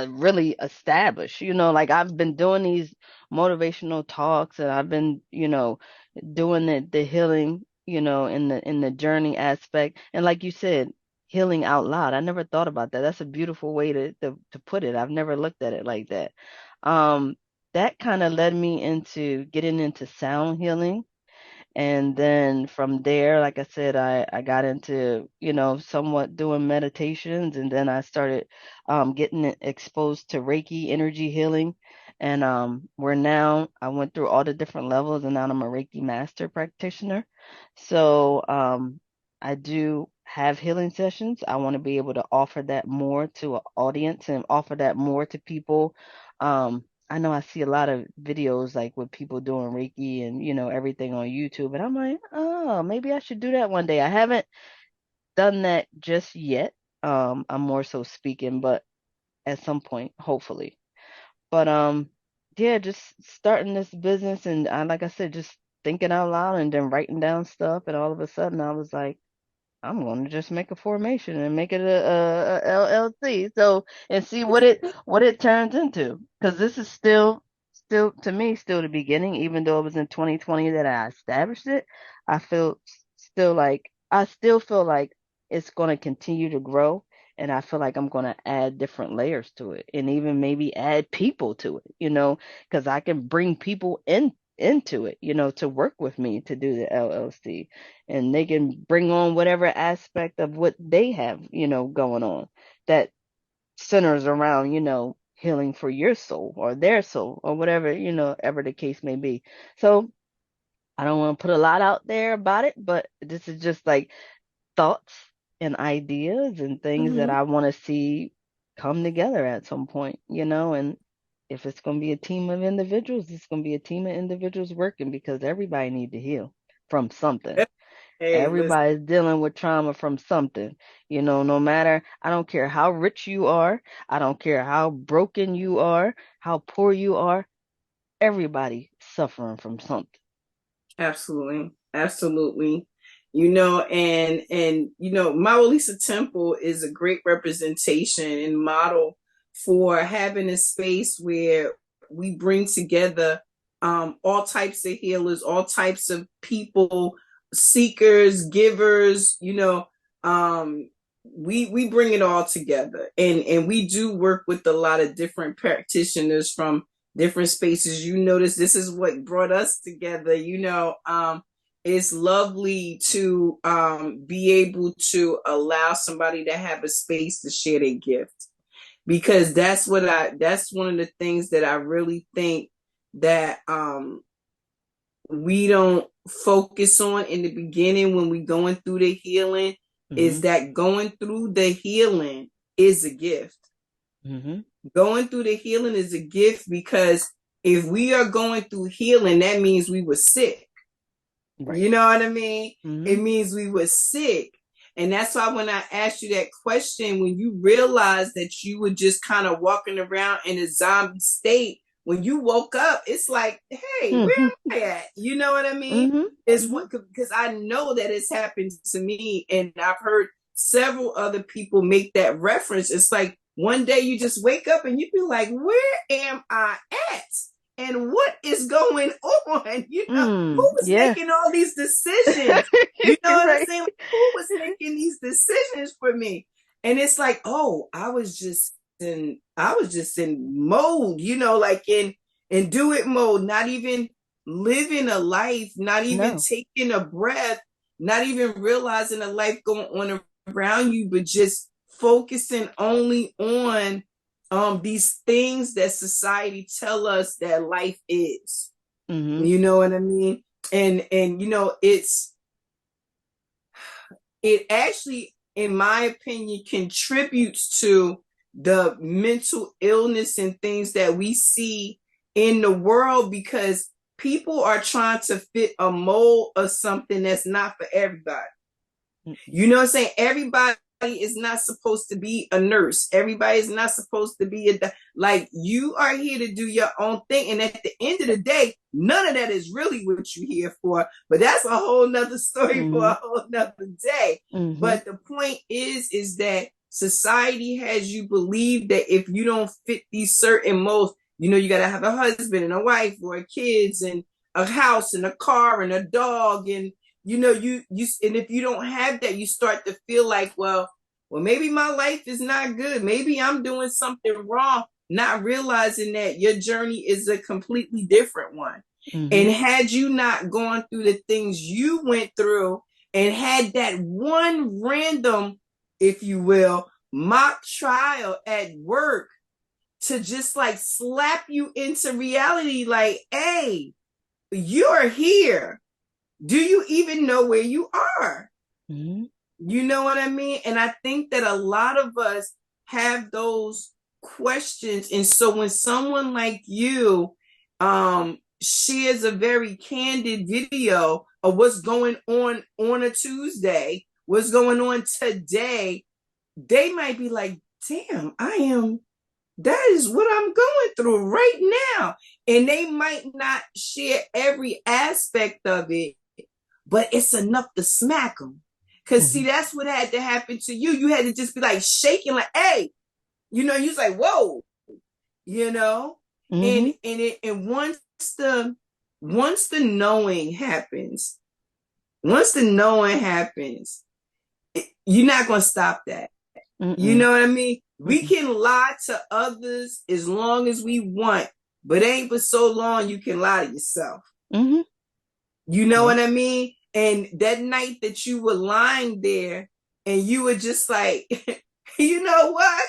really established. Like I've been doing these motivational talks, and I've been, doing the healing, in the journey aspect. And like you said, healing out loud. I never thought about that. That's a beautiful way to put it. I've never looked at it like that. Um, that kind of led me into getting into sound healing. And then from there, like I said, I got into, somewhat doing meditations. And then I started getting exposed to Reiki energy healing. And where now I went through all the different levels, and now I'm a Reiki Master Practioner. So I do have healing sessions. I want to be able to offer that more to an audience and offer that more to people. I know I see a lot of videos like with people doing Reiki and, everything on YouTube. And I'm like, oh, maybe I should do that one day. I haven't done that just yet. I'm more so speaking, but at some point, hopefully. But yeah, just starting this business, and like I said, just thinking out loud and then writing down stuff. And all of a sudden I was like, I'm going to just make a formation and make it a LLC. So, and see what it turns into. Because this is still to me, still the beginning. Even though it was in 2020 that I established it, I feel I still feel like it's going to continue to grow. And I feel like I'm going to add different layers to it, and even maybe add people to it, because I can bring people into it, to work with me to do the LLC, and they can bring on whatever aspect of what they have, going on that centers around, healing for your soul or their soul or whatever, ever the case may be. So I don't want to put a lot out there about it, but this is just like thoughts and ideas and things that Mhm. I want to see come together at some point, and if it's going to be a team of individuals, it's going to be a team of individuals working, because everybody need to heal from something. Hey, listen. Everybody's dealing with trauma from something. No matter, I don't care how rich you are, I don't care how broken you are, how poor you are, everybody suffering from something. Absolutely. Absolutely. And MaWu Lisa Temple is a great representation and model for having a space where we bring together all types of healers, all types of people, seekers, givers, we bring it all together. And we do work with a lot of different practitioners from different spaces. Notice this is what brought us together. It's lovely to be able to allow somebody to have a space to share their gift, because that's one of the things that I really think that we don't focus on in the beginning when we going through the healing, is Mm-hmm. that going through the healing is a gift. Mm-hmm. Going through the healing is a gift, because if we are going through healing, that means we were sick. Right. You know what I mean? It Mm-hmm. means we were sick. And that's why when I asked you that question, when you realized that you were just kind of walking around in a zombie state, when you woke up, it's like, hey, where Mm-hmm. am I at? You know what I mean? Mm-hmm. It's Mm-hmm. what, because I know that it's happened to me, and I've heard several other people make that reference. It's like one day you just wake up and you feel like, where am I at? And what is going on? Who was Yeah. making all these decisions? You know what I'm Right. saying? Who was making these decisions for me? And it's like, oh, I was just in mode, like in do it mode, not even living a life, not even No. taking a breath, not even realizing a life going on around you, but just focusing only on these things that society tell us that life is. Mm-hmm. You know what I mean? And it actually, in my opinion, contributes to the mental illness and things that we see in the world, because people are trying to fit a mold of something that's not for everybody. You know what I'm saying? Everybody is not supposed to be a nurse. Everybody is not supposed to be like, you are here to do your own thing. And at the end of the day, none of that is really what you're here for. But that's a whole nother story for Mm-hmm. a whole nother day. Mm-hmm. But the point is that society has you believe that if you don't fit these certain molds, you got to have a husband and a wife or kids and a house and a car and a dog. And, and if you don't have that, you start to feel like, well, maybe my life is not good. Maybe I'm doing something wrong, not realizing that your journey is a completely different one. Mm-hmm. And had you not gone through the things you went through and had that one random, if you will, mock trial at work to just like slap you into reality, like, hey, you're here. Do you even know where you are? Mm-hmm. You know what I mean? And I think that a lot of us have those questions. And so when someone like you shares a very candid video of what's going on a Tuesday, what's going on today, they might be like, damn, that is what I'm going through right now. And they might not share every aspect of it, but it's enough to smack them. Because see, that's what had to happen to you. You had to just be like shaking, like, hey, you was like, whoa, Mm-hmm. and once the knowing happens, you're not gonna stop that. You know what I mean? We can lie to others as long as we want, but ain't for so long you can lie to yourself. Mm-hmm. You know what I mean? And that night that you were lying there and you were just like, you know what?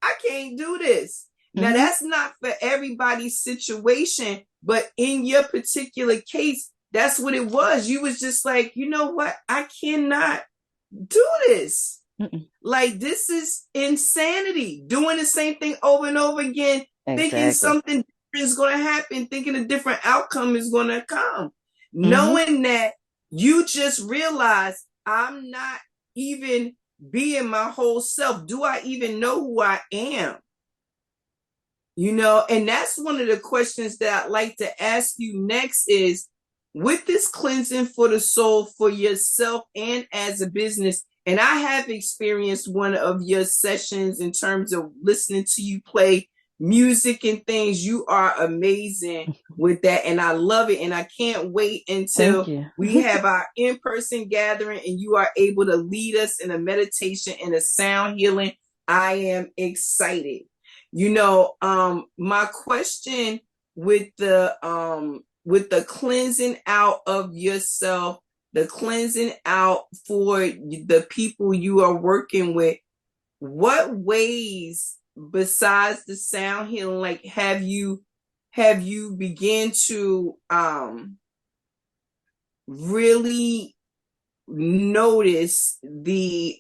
I can't do this. Now, that's not for everybody's situation, but in your particular case, that's what it was. You was just like, you know what? I cannot do this. Like, this is insanity. Doing the same thing over and over again, thinking something different is going to happen, thinking a different outcome is going to come. Knowing that you just realize I'm not even being my whole self. Do I even know who I am? And that's one of the questions that I'd like to ask you next is, with this cleansing for the soul for yourself and as a business, and I have experienced one of your sessions in terms of listening to you play music and things. You are amazing with that, and I love it, and I can't wait until we have our in-person gathering and you are able to lead us in a meditation and a sound healing. I am excited. My question with the cleansing out of yourself, the cleansing out for the people you are working with, what ways besides the sound healing, like have you began to really notice the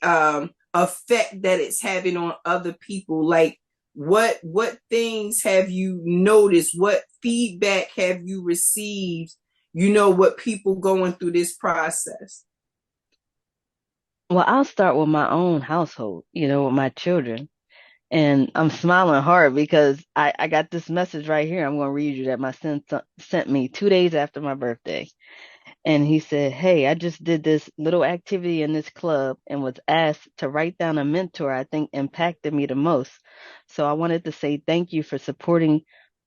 effect that it's having on other people? Like, what things have you noticed? What feedback have you received? What people going through this process? Well, I'll start with my own household, with my children. And I'm smiling hard because I got this message right here. I'm going to read you that my son sent me 2 days after my birthday. And he said, hey, I just did this little activity in this club and was asked to write down a mentor I think impacted me the most. So I wanted to say thank you for supporting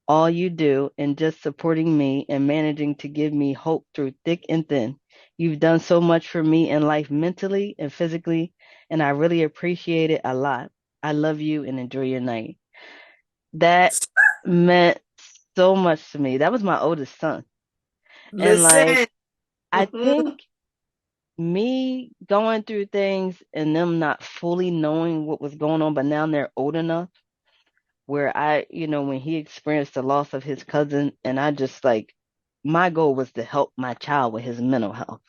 all you do and just supporting me and managing to give me hope through thick and thin. You've done so much for me in life mentally and physically, and I really appreciate it a lot. I love you and enjoy your night. That meant so much to me. That was my oldest son. And Listen. I think me going through things and them not fully knowing what was going on, but now they're old enough where when he experienced the loss of his cousin, and I just like, my goal was to help my child with his mental health.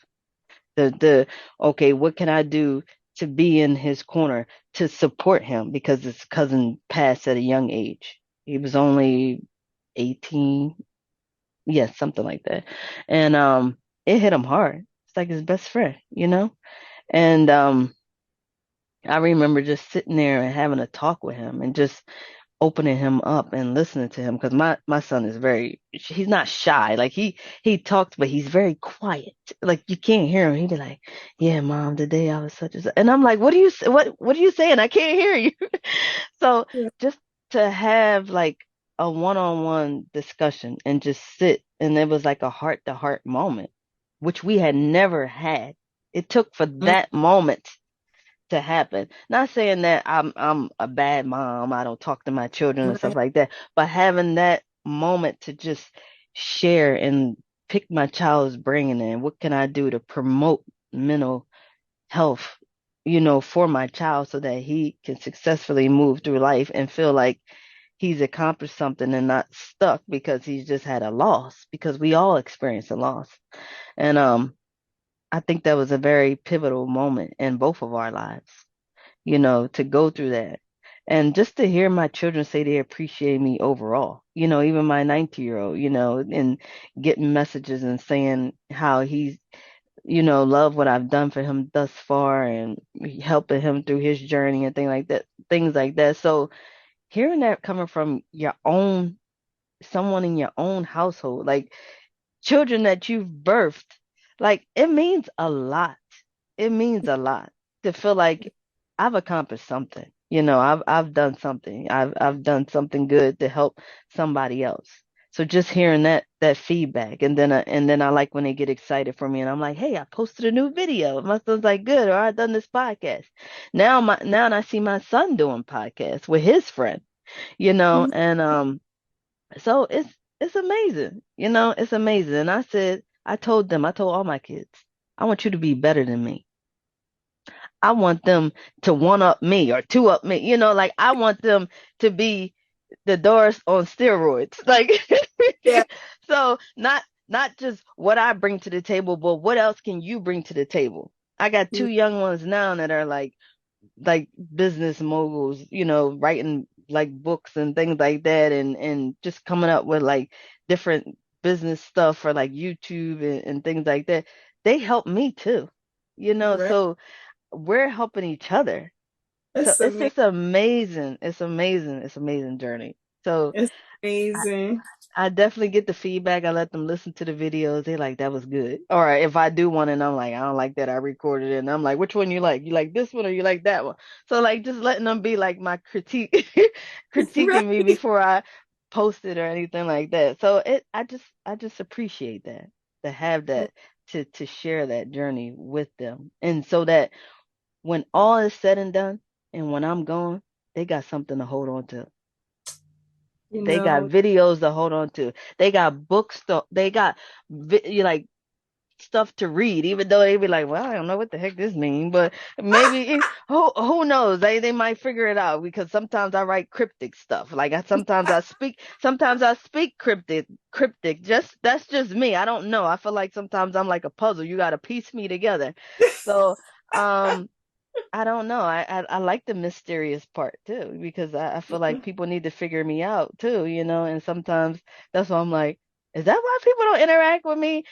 Okay, what can I do to be in his corner to support him because his cousin passed at a young age. He was only 18. Yes, something like that. And it hit him hard. It's like his best friend. And I remember just sitting there and having a talk with him and just opening him up and listening to him, because my son is he's not shy. Like he talks, but he's very quiet. Like you can't hear him. He'd be like, "Yeah, mom, today I was such and such," and I'm like, what are you saying? I can't hear you." So Yeah. just to have like a one-on-one discussion and just sit, and it was like a heart-to-heart moment, which we had never had. It took for Mm, that moment to happen. Not saying that I'm a bad mom, I don't talk to my children and stuff right. like that, but having that moment to just share and pick my child's brain and what can I do to promote mental health, for my child so that he can successfully move through life and feel like he's accomplished something and not stuck because he's just had a loss, because we all experience a loss. And I think that was a very pivotal moment in both of our lives, to go through that. And just to hear my children say they appreciate me overall, even my 90-year-old, and getting messages and saying how he's, love what I've done for him thus far and helping him through his journey and things like that. So hearing that coming from someone in your own household, like children that you've birthed, like it means a lot. It means a lot to feel like I've accomplished something. I've done something. I've done something good to help somebody else. So just hearing that feedback, and then I like when they get excited for me, and I'm like, hey, I posted a new video. My son's like, good, or I done this podcast. Now I see my son doing podcasts with his friend, Mhm. and so it's amazing. It's amazing. And I told all my kids, I want you to be better than me. I want them to one up me or two up me. Like I want them to be the Doris on steroids. Like Yeah. so not just what I bring to the table, but what else can you bring to the table? I got two young ones now that are like business moguls, writing like books and things like that, and just coming up with like different business stuff for like YouTube and things like that. They help me too, Right. so we're helping each other. So That's it's amazing. just amazing. It's amazing. It's amazing journey. So It's I, amazing. I definitely get the feedback. I let them listen to the videos. They like, that was good. Or if I do one and I'm like, I don't like that, I recorded it. And I'm like, which one you like? You like this one or you like that one? So like just letting them be like my Right. critiquing me before I post it or anything like that. So I just appreciate that, to have that, to share that journey with them. And so that when all is said and done and when I'm gone, they got something to hold on to. You They got know, videos to hold on to. They got books to, they got like stuff to read, even though they be like, well, I don't know what the heck this mean, but maybe who knows? They might figure it out, because sometimes I write cryptic stuff. Like sometimes I speak cryptic. Just that's just me. I don't know. I feel like sometimes I'm like a puzzle. You got to piece me together. So, um I don't know. I like the mysterious part too, because I feel like people need to figure me out too, and sometimes that's why I'm like, is that why people don't interact with me,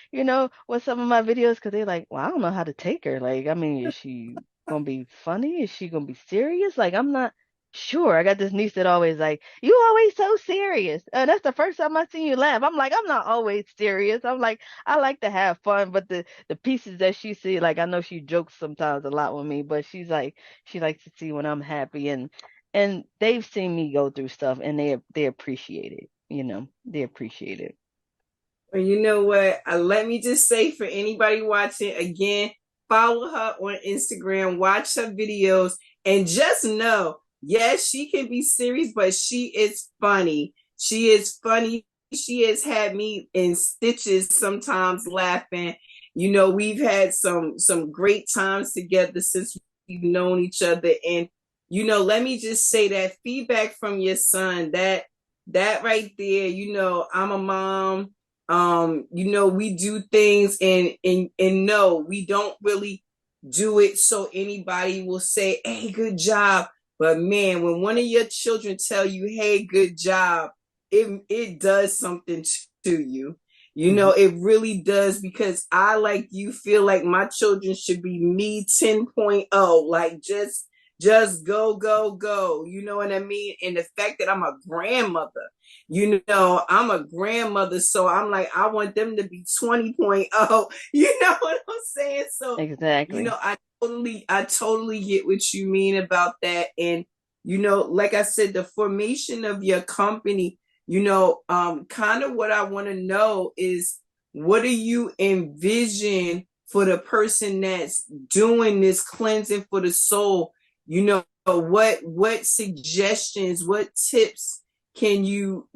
with some of my videos? Because they're like, well, I don't know how to take her. Like, I mean, is she gonna be funny? Is she gonna be serious? Like, I'm not sure. I got this niece that always like, you always so serious. That's the first time I seen you laugh. I'm like, I'm not always serious. I'm like, I like to have fun, but the pieces that she see, like I know she jokes sometimes a lot with me, but she likes to see when I'm happy, and they've seen me go through stuff, and they appreciate it. They appreciate it. well, you know what? Let me just say for anybody watching, again, follow her on Instagram, watch her videos, and just know, yes, she can be serious, but she is funny. She is funny. She has had me in stitches sometimes laughing. We've had some great times together since we've known each other. And let me just say that feedback from your son, that right there, I'm a mom. We do things, and no, we don't really do it so anybody will say, hey, good job. But man, when one of your children tell you, hey, good job, it does something to you. Hmm. It really does, because I, like you, feel like my children should be me 10.0, like just just go, go, go. You know what I mean? And the fact that I'm a grandmother, I'm a grandmother. So I'm like, I want them to be 20.0. You know what I'm saying? So, Exactly. I totally get what you mean about that. And, like I said, the formation of your company, kind of what I want to know is, what do you envision for the person that's doing this cleansing for the soul? What suggestions, what tips can you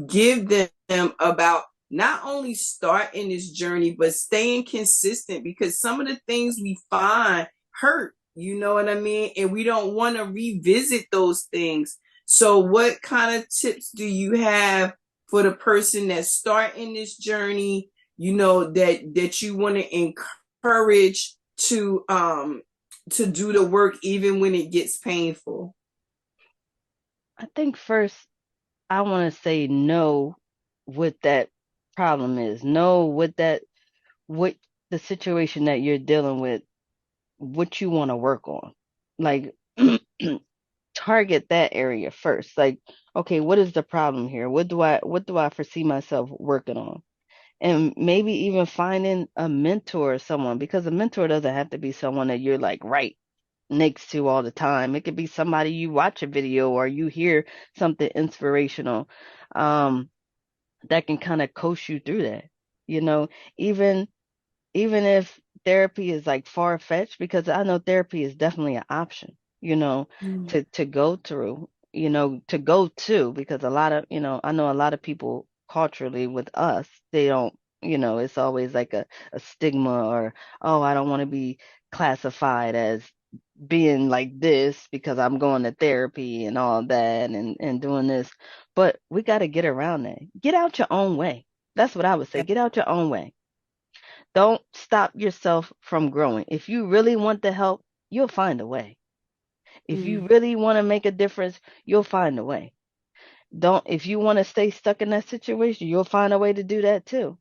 give them about not only starting this journey but staying consistent, because some of the things we find hurt, you know what I mean, and we don't want to revisit those things. So what kind of tips do you have for the person that's starting this journey, that you want to encourage to do the work even when it gets painful? I think first I want to say know what that problem is. Know what the situation that you're dealing with, what you want to work on. Like target that area first. Like, okay, what is the problem here? What do I foresee myself working on? And maybe even finding a mentor or someone, because a mentor doesn't have to be someone that you're like right next to all the time. It could be somebody you watch a video or you hear something inspirational, um, that can kind of coach you through that. You know, even even if therapy is like far fetched, because I know therapy is definitely an option, Mm. to go through, to go to, because a lot of, I know a lot of people culturally with us, they don't, it's always like a stigma or, oh, I don't want to be classified as being like this because I'm going to therapy and all that and doing this. But we got to get around that. Get out your own way. That's what I would say. Get out your own way. Don't stop yourself from growing. If you really want the help, you'll find a way. If you Mm. really want to make a difference, you'll find a way. Don't, if you want to stay stuck in that situation, you'll find a way to do that too.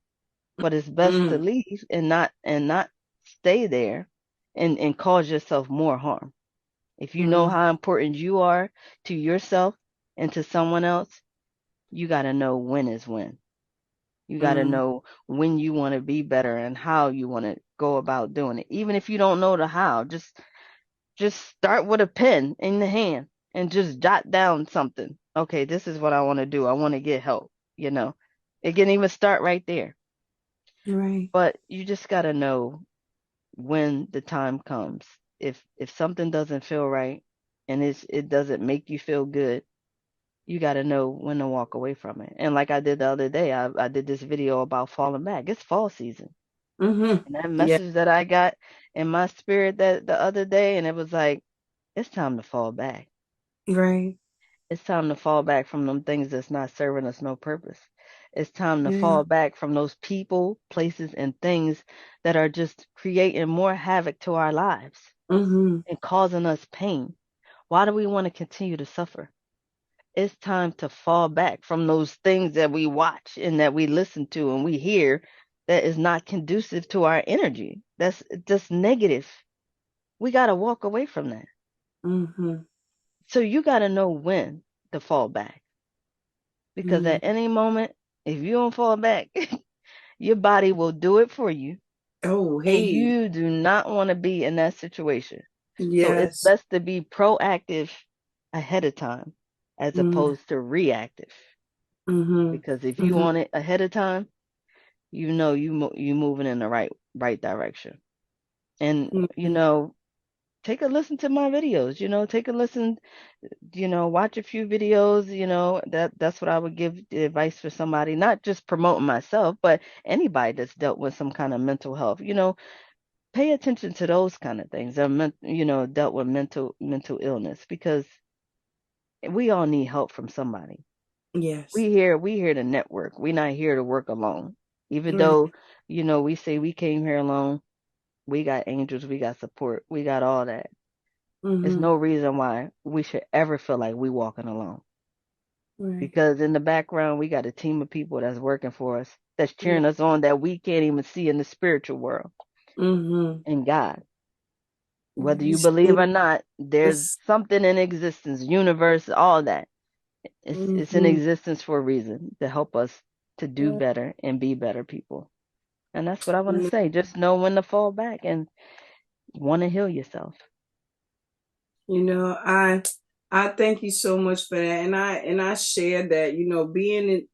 But it's best to Mm. leave and not stay there and cause yourself more harm. If you know Mm. how important you are to yourself and to someone else, you got to know when is when. You got to Mm. know when you want to be better and how you want to go about doing it. Even if you don't know the how, just start with a pen in the hand and just jot down something. Okay, this is what I want to do. I want to get help, you know. It can even start right there. Right. But you just got to know when the time comes. If something doesn't feel right and it doesn't make you feel good, you got to know when to walk away from it. And like I did the other day, I did this video about falling back. It's fall season. Mm-hmm. And that Yeah. message that I got in my spirit that the other day, and it was like, it's time to fall back. Right. It's time to fall back from them things that's not serving us no purpose. It's time to Yeah. fall back from those people, places, and things that are just creating more havoc to our lives Mm-hmm. and causing us pain. Why do we want to continue to suffer? It's time to fall back from those things that we watch and that we listen to and we hear that is not conducive to our energy. That's just negative. We got to walk away from that. Mm-hmm. So you got to know when to fall back, because Mm. at any moment, if you don't fall back, your body will do it for you. Oh, And hey. you do not want to be in that situation. So it's Yes. best to be proactive ahead of time as Mm. opposed to reactive. Mm-hmm. Because if you Mm-hmm. want it ahead of time, you know you moving in the right direction. And Mm-hmm. take a listen to my videos. Take a listen. Watch a few videos. That's what I would give the advice for somebody, not just promoting myself, but anybody that's dealt with some kind of mental health. Pay attention to those kind of things. That dealt with mental illness, because we all need help from somebody. Yes. We here to network. We're not here to work alone. Even Right. though, we say we came here alone, we got angels, we got support, we got all that. There's Mm-hmm. no reason why we should ever feel like we walking alone. Right. Because in the background, we got a team of people that's working for us, that's Yeah. cheering us on, that we can't even see in the spiritual world Mm-hmm. and God. Whether You you believe sure or not, there's is. something in existence, universe, all that. It's in Mhm. existence for a reason to help us to do Yeah. better and be better people. And that's what I want to You say. Just know when to fall back and want to heal yourself. I thank you so much for that, and I share that. Being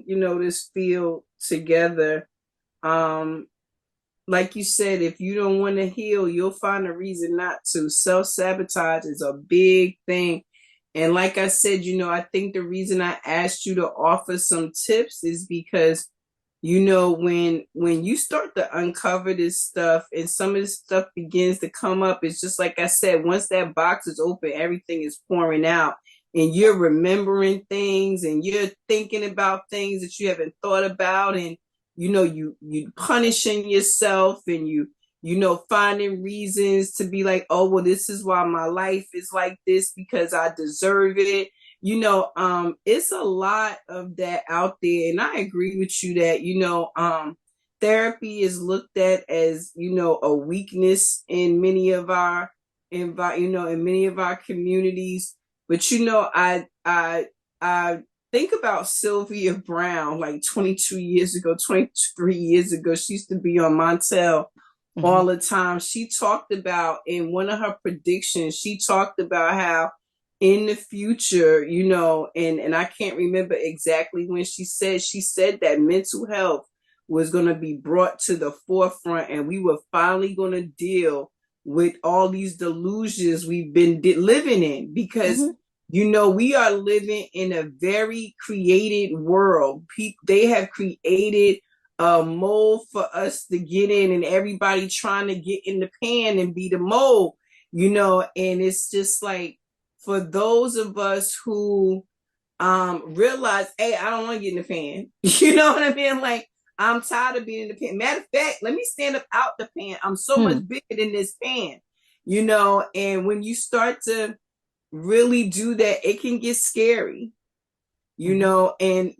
in this field together. Um, like you said, if you don't want to heal, you'll find a reason not to. Self-sabotage is a big thing. And like I said, I think the reason I asked you to offer some tips is because when you start to uncover this stuff and some of this stuff begins to come up, it's just like I said, once that box is open, everything is pouring out, and you're remembering things and you're thinking about things that you haven't thought about, and you punishing yourself, and finding reasons to be like, oh well, this is why my life is like this, because I deserve it. It's a lot of that out there, and I agree with you that therapy is looked at as a weakness in many of our in many of our communities. But I think about Sylvia Brown, like 22 years ago, 23 years ago. She used to be on Montel Hmm. all the time. She talked about, in one of her predictions, she talked about how in the future, and I can't remember exactly when she said that mental health was going to be brought to the forefront, and we were finally going to deal with all these delusions we've been living in, because Hmm. we are living in a very created world. They have created a mold for us to get in, and everybody trying to get in the pan and be the mold, and it's just like, for those of us who realize, hey, I don't want to get in the pan. You know what I mean? Like, I'm tired of being in the pan. Matter of fact, let me stand up out the pan. I'm so much Hmm. bigger than this pan. And when you start to really do that, it can get scary. Hmm. And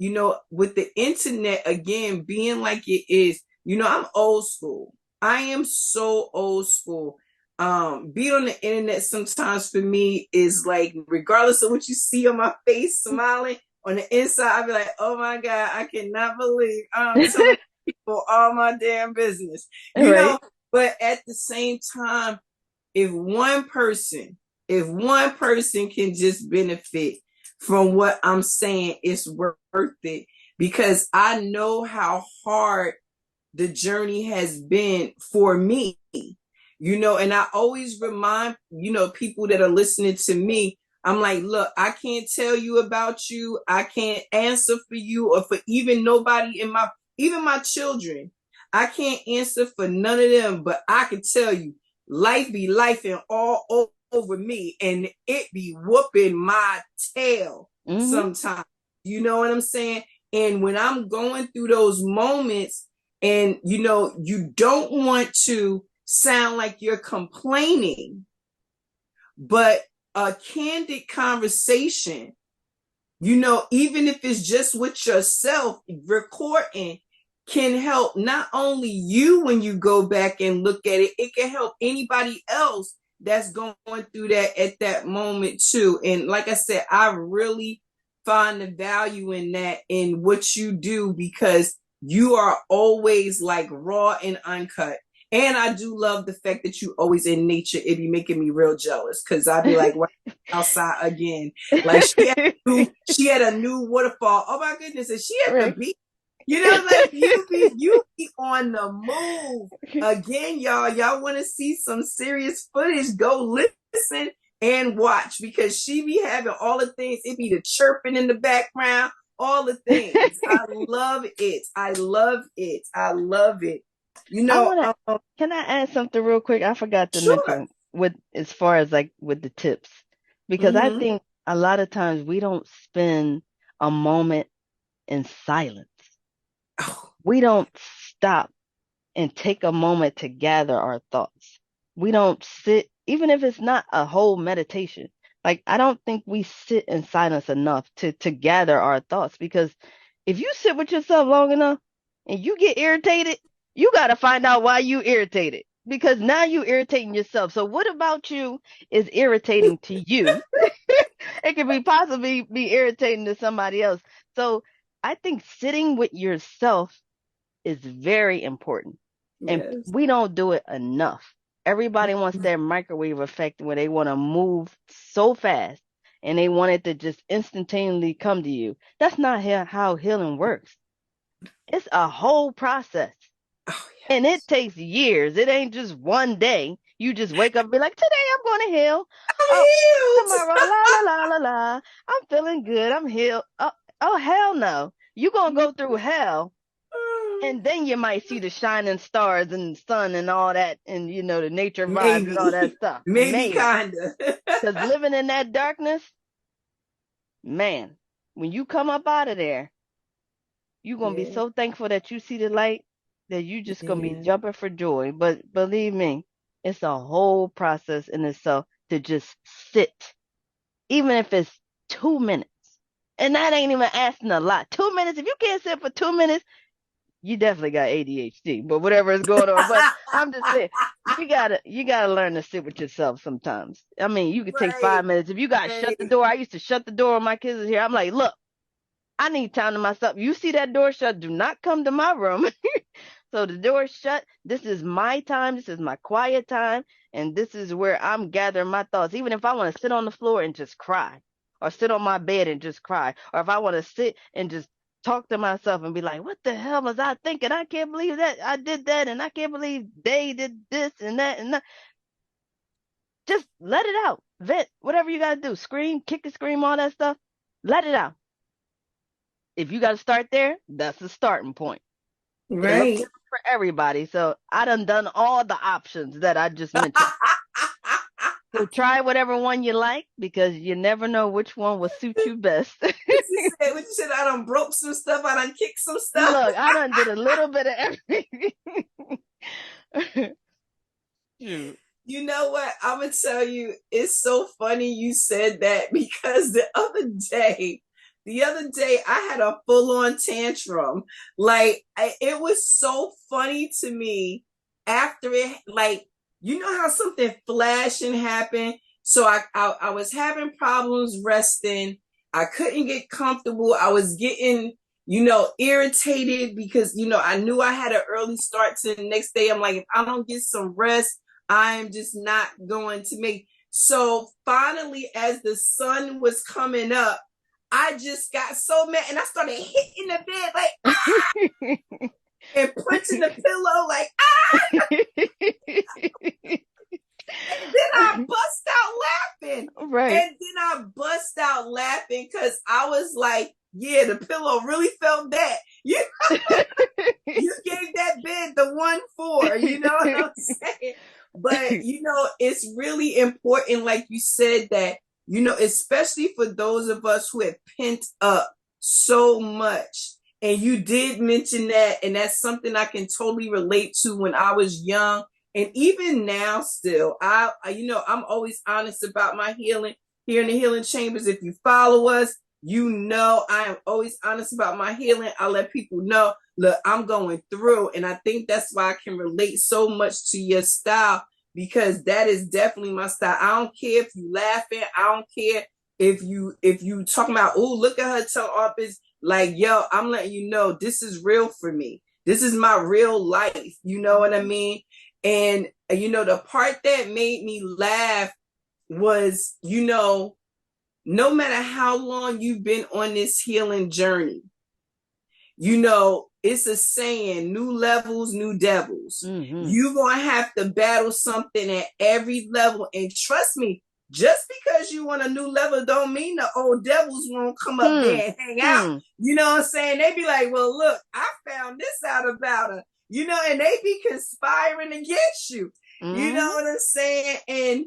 with the internet again being like it is, I'm old school. I am so old school. Being on the internet sometimes for me is like, regardless of what you see on my face smiling, on the inside I'll be like, oh my god, I cannot believe I'm telling people all my damn business. Right. But at the same time, if one person if one person can just benefit from what I'm saying, it's worth it, because I know how hard the journey has been for me. And I always remind people that are listening to me, I'm like, look, I can't tell you about you, I can't answer for you or for even nobody even my children. I can't answer for none of them, but I can tell you, life be life and all over me, and it be whooping my tail Hmm. sometimes. You know what I'm saying? And when I'm going through those moments, and you don't want to sound like you're complaining, but a candid conversation, even if it's just with yourself recording, can help not only you when you go back and look at it, it can help anybody else that's going through that at that moment too. And like I said, I really find the value in that, in what you do, because you are always like raw and uncut. And I do love the fact that you always in nature. It be making me real jealous, because I'd be like, wow, outside again. Like, she had a new waterfall. Oh my goodness. And she at the Right. beach. Like, you be on the move. Again, y'all want to see some serious footage, go listen and watch, because she be having all the things. It be the chirping in the background, all the things. I love it. I love it. I love it. You I know, want to, can I add something real quick? I forgot to sure. mention with as far as like with the tips, because I Mm-hmm. think a lot of times we don't spend a moment in silence. Oh, We don't stop and take a moment to gather our thoughts. We don't sit, even if it's not a whole meditation. Like, I don't think we sit in silence enough to gather our thoughts, because if you sit with yourself long enough and you get irritated, you got to find out why you irritated. because now you irritating yourself. So what about you is irritating to you? It could be possibly be irritating to somebody else. So I think sitting with yourself is very important. And Yes. we don't do it enough. Everybody wants that microwave effect where they want to move so fast and they want it to just instantaneously come to you. That's not how healing works. It's a whole process. Oh, And yes. it takes years. It ain't just one day. You just wake up and be like, today I'm going to heal. I'm Oh, healed. tomorrow, la, la, la, la, la. I'm feeling good. I'm healed. Oh, hell no. You're going to go through hell. And then you might see the shining stars and the sun and all that, and the nature vibes and all that Maybe. stuff. Maybe Maybe. kinda. Because living in that darkness, man, when you come up out of there, you're going to be Yeah. so thankful that you see the light that you just going to be Yeah. jumping for joy. But believe me, it's a whole process in itself to just sit, even if it's 2 minutes. And that ain't even asking a lot. 2 minutes, if you can't sit for 2 minutes, you definitely got ADHD, but whatever is going on. But I'm just saying, you gotta learn to sit with yourself sometimes. I mean, you could take Right. 5 minutes. If you gotta shut Right. the door, I used to shut the door when my kids was here. I'm like, look, I need time to myself. You see that door shut, do not come to my room. So the door is shut. This is my time. This is my quiet time. And this is where I'm gathering my thoughts. Even if I want to sit on the floor and just cry, or sit on my bed and just cry, or if I want to sit and just talk to myself and be like, what the hell was I thinking? I can't believe that I did that. And I can't believe they did this and that and that. Just let it out. Vent. Whatever you got to do. Scream, kick and scream, all that stuff. Let it out. If you got to start there, that's the starting point. It looks Right. different for everybody. So I done all the options that I just mentioned. So try whatever one you like because you never know which one will suit you best. What you said? I done broke some stuff. I done kicked some stuff. Look, I done did a little bit of everything. Shoot. You know what? I'm gonna tell you, it's so funny you said that because the other day I had a full-on tantrum. Like it was so funny to me after it, like you know how something flashing happened. So I was having problems resting. I couldn't get comfortable. I was getting irritated because I knew I had an early start to the next day. I'm like, if I don't get some rest, I'm just not going to make. So finally, as the sun was coming up, I just got so mad and I started hitting the bed like and punching the pillow like and then I bust out laughing. Right. And then I bust out laughing because I was like, yeah, the pillow really felt that. You gave that bed the 1-4, you know what I'm saying? But it's really important, like you said, that especially for those of us who have pent up so much. And you did mention that, and that's something I can totally relate to when I was young. And even now still, I'm always honest about my healing here in the healing chambers. If you follow us, I am always honest about my healing. I let people know, look, I'm going through. And I think that's why I can relate so much to your style, because that is definitely my style. I don't care if you laughing. I don't care if you talking about, oh, look at her tell office. Like, yo, I'm letting you know this is real for me. This is my real life. You know what I mean? And the part that made me laugh was, no matter how long you've been on this healing journey, it's a saying, new levels, new devils. Mm-hmm. You're going to have to battle something at every level. And trust me, just because you want a new level don't mean the old devils won't come up there and hang out. You know what I'm saying? They be like, well, look, I found this out about her. And they be conspiring against you. Mm-hmm. You know what I'm saying? And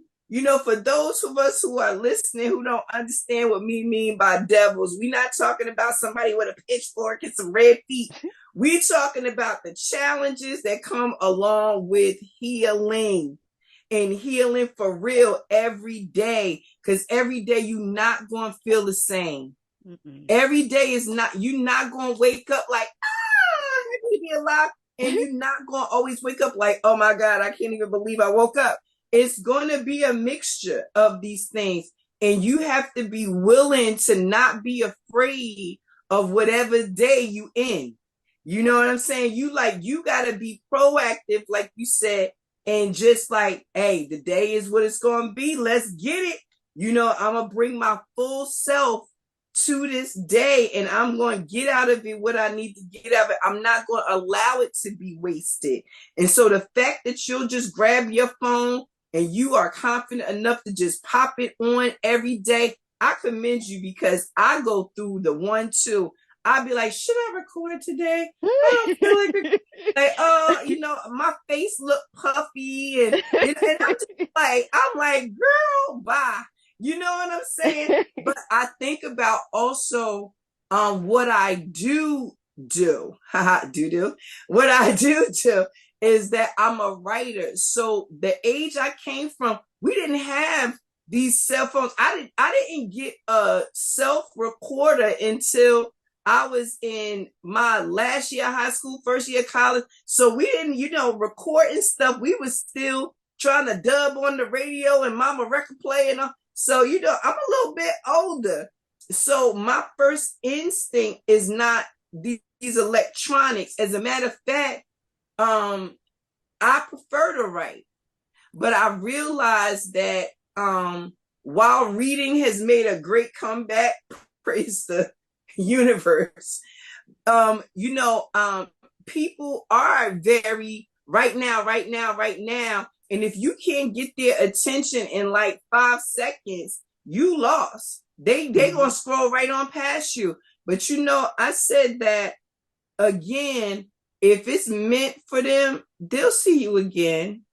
for those of us who are listening who don't understand what we mean by devils, we're not talking about somebody with a pitchfork and some red feet. We're talking about the challenges that come along with healing, and healing for real every day. Because every day you're not going to feel the same. Mm-mm. Every day is not, you're not going to wake up like, happy to be alive. and you're not going to always wake up like, oh my God, I can't even believe I woke up. It's going to be a mixture of these things. And you have to be willing to not be afraid of whatever day you in. You know what I'm saying? You got to be proactive, like you said, and just like, hey, the day is what it's going to be. Let's get it. I'm going to bring my full self to this day, and I'm going to get out of it what I need to get out of it. I'm not going to allow it to be wasted. And so the fact that you'll just grab your phone and you are confident enough to just pop it on every day, I commend you, because I go through the 1, 2. I'll be like, should I record today? I don't feel like my face look puffy, and I'm like, girl, bye. You know what I'm saying? But I think about also what I do. What I do is that I'm a writer. So the age I came from, we didn't have these cell phones. I didn't get a self recorder until I was in my last year of high school, first year of college. So we didn't, recording stuff. We was still trying to dub on the radio and mama record player and all. So, I'm a little bit older. So my first instinct is not these electronics. As a matter of fact, I prefer to write. But I realized that while reading has made a great comeback, praise the universe, people are very right now. And if you can't get their attention in like 5 seconds, you lost. They gonna scroll right on past you. But I said that again, if it's meant for them, they'll see you again,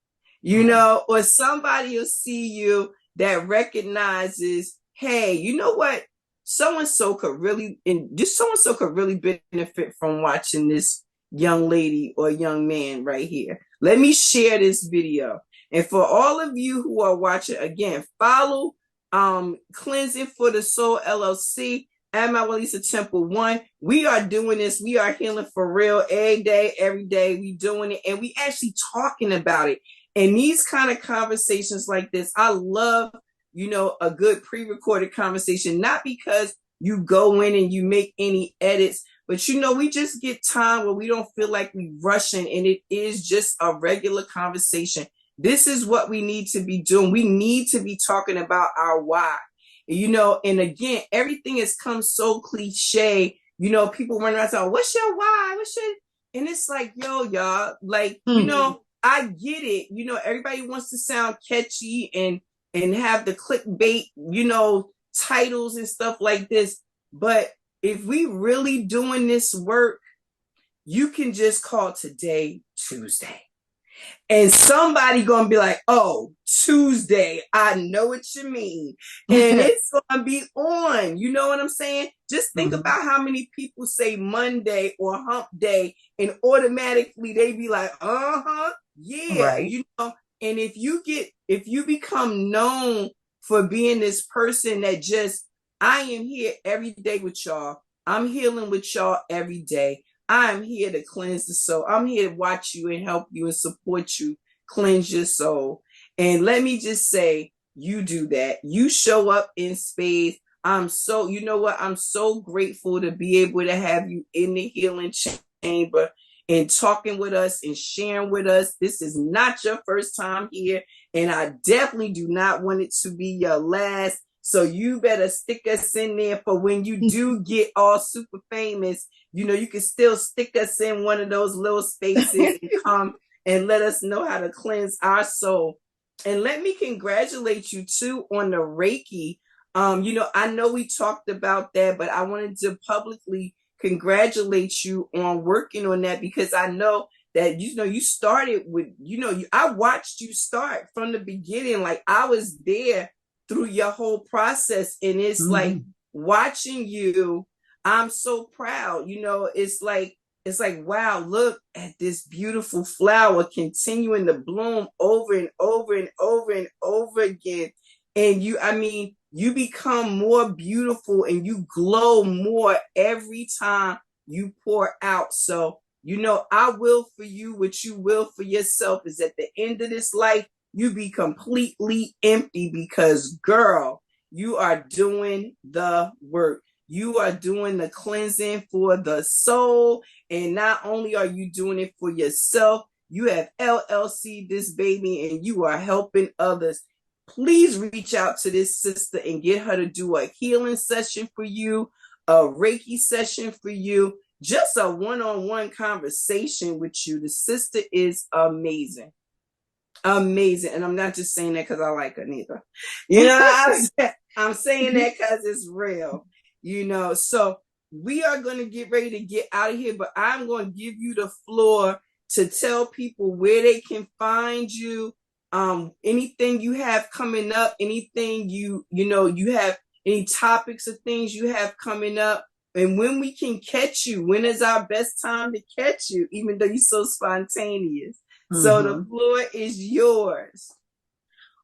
or somebody will see you that recognizes, hey, you know what? So-and-so could really benefit from watching this young lady or young man right here. Let me share this video. And for all of you who are watching, again, follow Cleansing for the Soul LLC at MaWu Lisa Temple 1. We are doing this. We are healing for real every day. We doing it, and we actually talking about it. And these kind of conversations like this, I love, a good pre-recorded conversation, not because you go in and you make any edits, but we just get time where we don't feel like we rushing, and it is just a regular conversation. This is what we need to be doing. We need to be talking about our why. And again, everything has come so cliche. People run around saying, what's your why? And it's like, yo, y'all, like, I get it. Everybody wants to sound catchy and have the clickbait, titles and stuff like this. But if we really doing this work, you can just call today Tuesday. And somebody gonna be like, oh, Tuesday, I know what you mean. And it's gonna be on. You know what I'm saying? Just think about how many people say Monday or hump day, and automatically they be like, yeah, right. And if you become known for being this person that just, I am here every day with y'all. I'm healing with y'all every day. I'm here to cleanse the soul. I'm here to watch you and help you and support you cleanse your soul. And let me just say, you do that. You show up in spades. I'm so grateful to be able to have you in the healing chamber and talking with us and sharing with us. This is not your first time here, and I definitely do not want it to be your last. So you better stick us in there for when you do get all super famous. You can still stick us in one of those little spaces and come and let us know how to cleanse our soul. And let me congratulate you too on the Reiki. I know we talked about that, but I wanted to publicly congratulate you on working on that, because I know that, you started with, I watched you start from the beginning. Like, I was there through your whole process, and it's like watching you, I'm so proud. It's like, wow, look at this beautiful flower continuing to bloom over and over and over and over again. And you become more beautiful and you glow more every time you pour out. So I will for you what you will for yourself is at the end of this life, you be completely empty because, girl, you are doing the work. You are doing the cleansing for the soul. And not only are you doing it for yourself, you have LLC this baby and you are helping others. Please reach out to this sister and get her to do a healing session for you, a Reiki session for you, just a one-on-one conversation with you. The sister is amazing. Amazing. And I'm not just saying that because I like her neither. I'm saying that because it's real. So we are going to get ready to get out of here, but I'm going to give you the floor to tell people where they can find you, anything you have coming up, anything you have, any topics of things you have coming up, and when we can catch you. When is our best time to catch you, even though you're so spontaneous? So the floor is yours.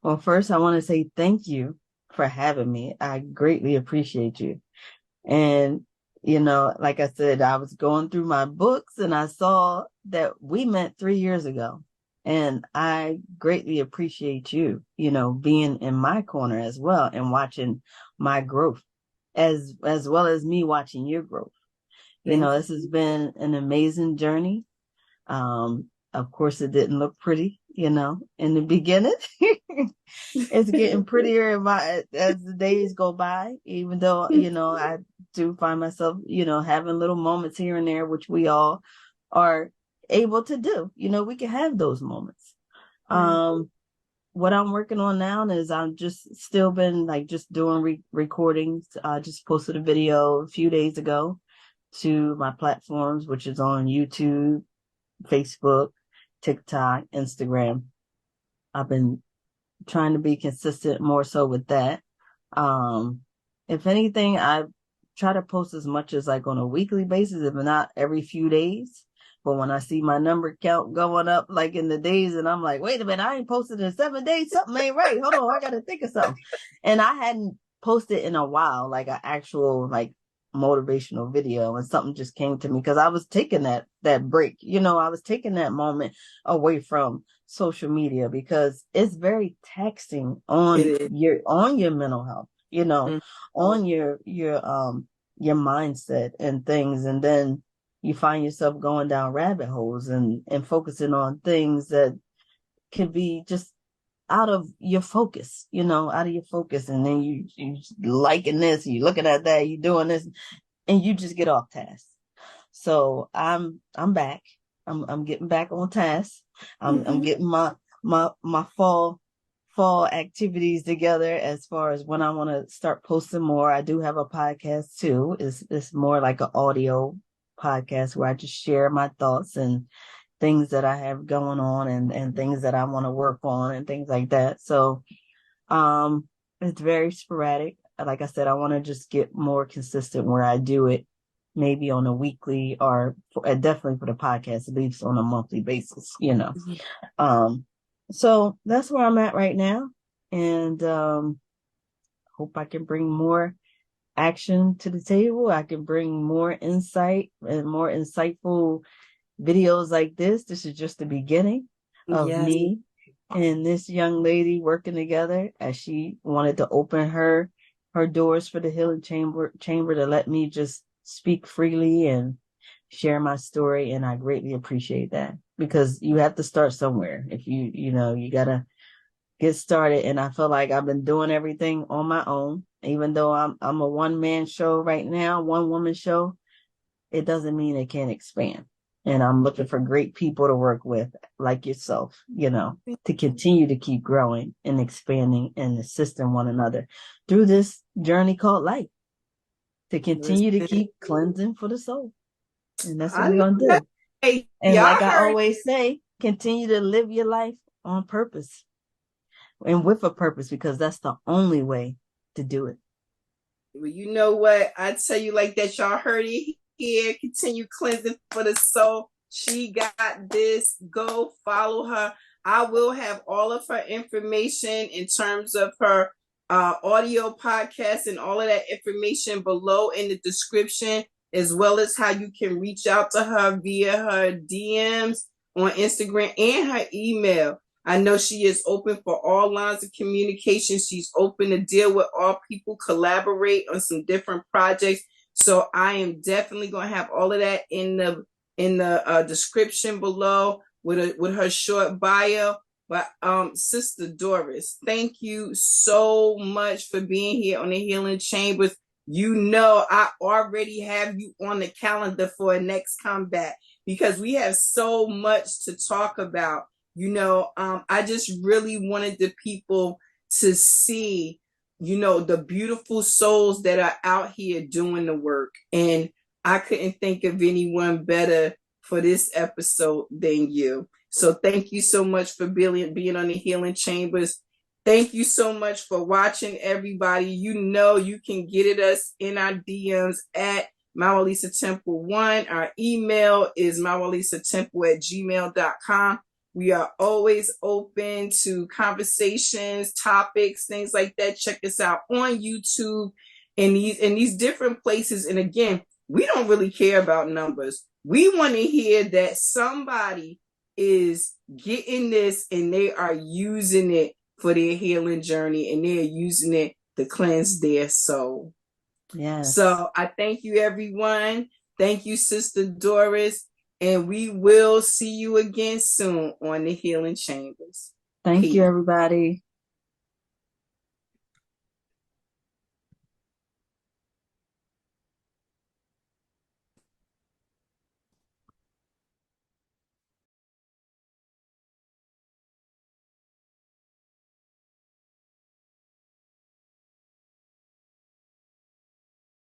Well, first, I want to say thank you for having me. I greatly appreciate you. And, like I said, I was going through my books and I saw that we met 3 years ago. And I greatly appreciate you, being in my corner as well and watching my growth as well as me watching your growth. This has been an amazing journey. Of course, it didn't look pretty, in the beginning. It's getting prettier as the days go by, even though, I do find myself, having little moments here and there, which we all are able to do. We can have those moments. What I'm working on now is I'm just still been just doing recordings. I just posted a video a few days ago to my platforms, which is on YouTube, Facebook, TikTok, Instagram. I've been trying to be consistent more so with that. If anything, I try to post as much as on a weekly basis, if not every few days. But when I see my number count going up in the days and I'm like, wait a minute, I ain't posted in 7 days. Something ain't right. Hold on. I got to think of something. And I hadn't posted in a while, an actual motivational video, and something just came to me because I was taking that break. I was taking that moment away from social media because it's very taxing on your mental health, on your mindset and things. And then you find yourself going down rabbit holes and focusing on things that could be just out of your focus, out of your focus. And then you liking this, you looking at that, you doing this, and you just get off task. So I'm back. I'm getting back on task. I'm getting my fall activities together as far as when I want to start posting more. I do have a podcast too. It's more like an audio podcast where I just share my thoughts and things that I have going on and things that I want to work on and things like that. So, it's very sporadic. Like I said, I want to just get more consistent where I do it maybe on a weekly or definitely for the podcast, at least on a monthly basis, So that's where I'm at right now. And, hope I can bring more action to the table. I can bring more insight and more insightful videos like this. This is just the beginning of me and this young lady working together as she wanted to open her doors for the healing chamber to let me just speak freely and share my story. And I greatly appreciate that because you have to start somewhere. If you gotta get started. And I feel like I've been doing everything on my own, even though I'm a one-man show right now, one-woman show. It doesn't mean it can't expand. And I'm looking for great people to work with, like yourself, to continue to keep growing and expanding and assisting one another through this journey called life, to continue to keep cleansing for the soul. And that's what we're going to do. And like I always say, continue to live your life on purpose and with a purpose, because that's the only way to do it. Well, you know what? I tell you like that, y'all heard it here. Continue cleansing for the soul. She got this. Go follow her. I will have all of her information in terms of her audio podcast and all of that information below in the description. as well as how you can reach out to her via her DMs on Instagram and her email. I know she is open for all lines of communication. She's open to deal with all people, collaborate on some different projects. So I am definitely going to have all of that in the description below with her short bio. But Sister Doris, thank you so much for being here on the Healing Chambers. You know, I already have you on the calendar for a next comeback because we have so much to talk about. You know, I just really wanted the people to see, you know, the beautiful souls that are out here doing the work. And I couldn't think of anyone better for this episode than you. So thank you so much for being on the Healing Chambers. Thank you so much for watching, everybody. You know you can get at us in our DMs at MaWu Lisa Temple 1. Our email is mawulisatemple@gmail.com. We are always open to conversations, topics, things like that. Check us out on YouTube and these different places. And again, we don't really care about numbers. We want to hear that somebody is getting this and they are using it for their healing journey and they're using it to cleanse their soul. Yes. So I thank you, everyone. Thank you, Sister Doris. And we will see you again soon on the Healing Chambers. Thank you, everybody.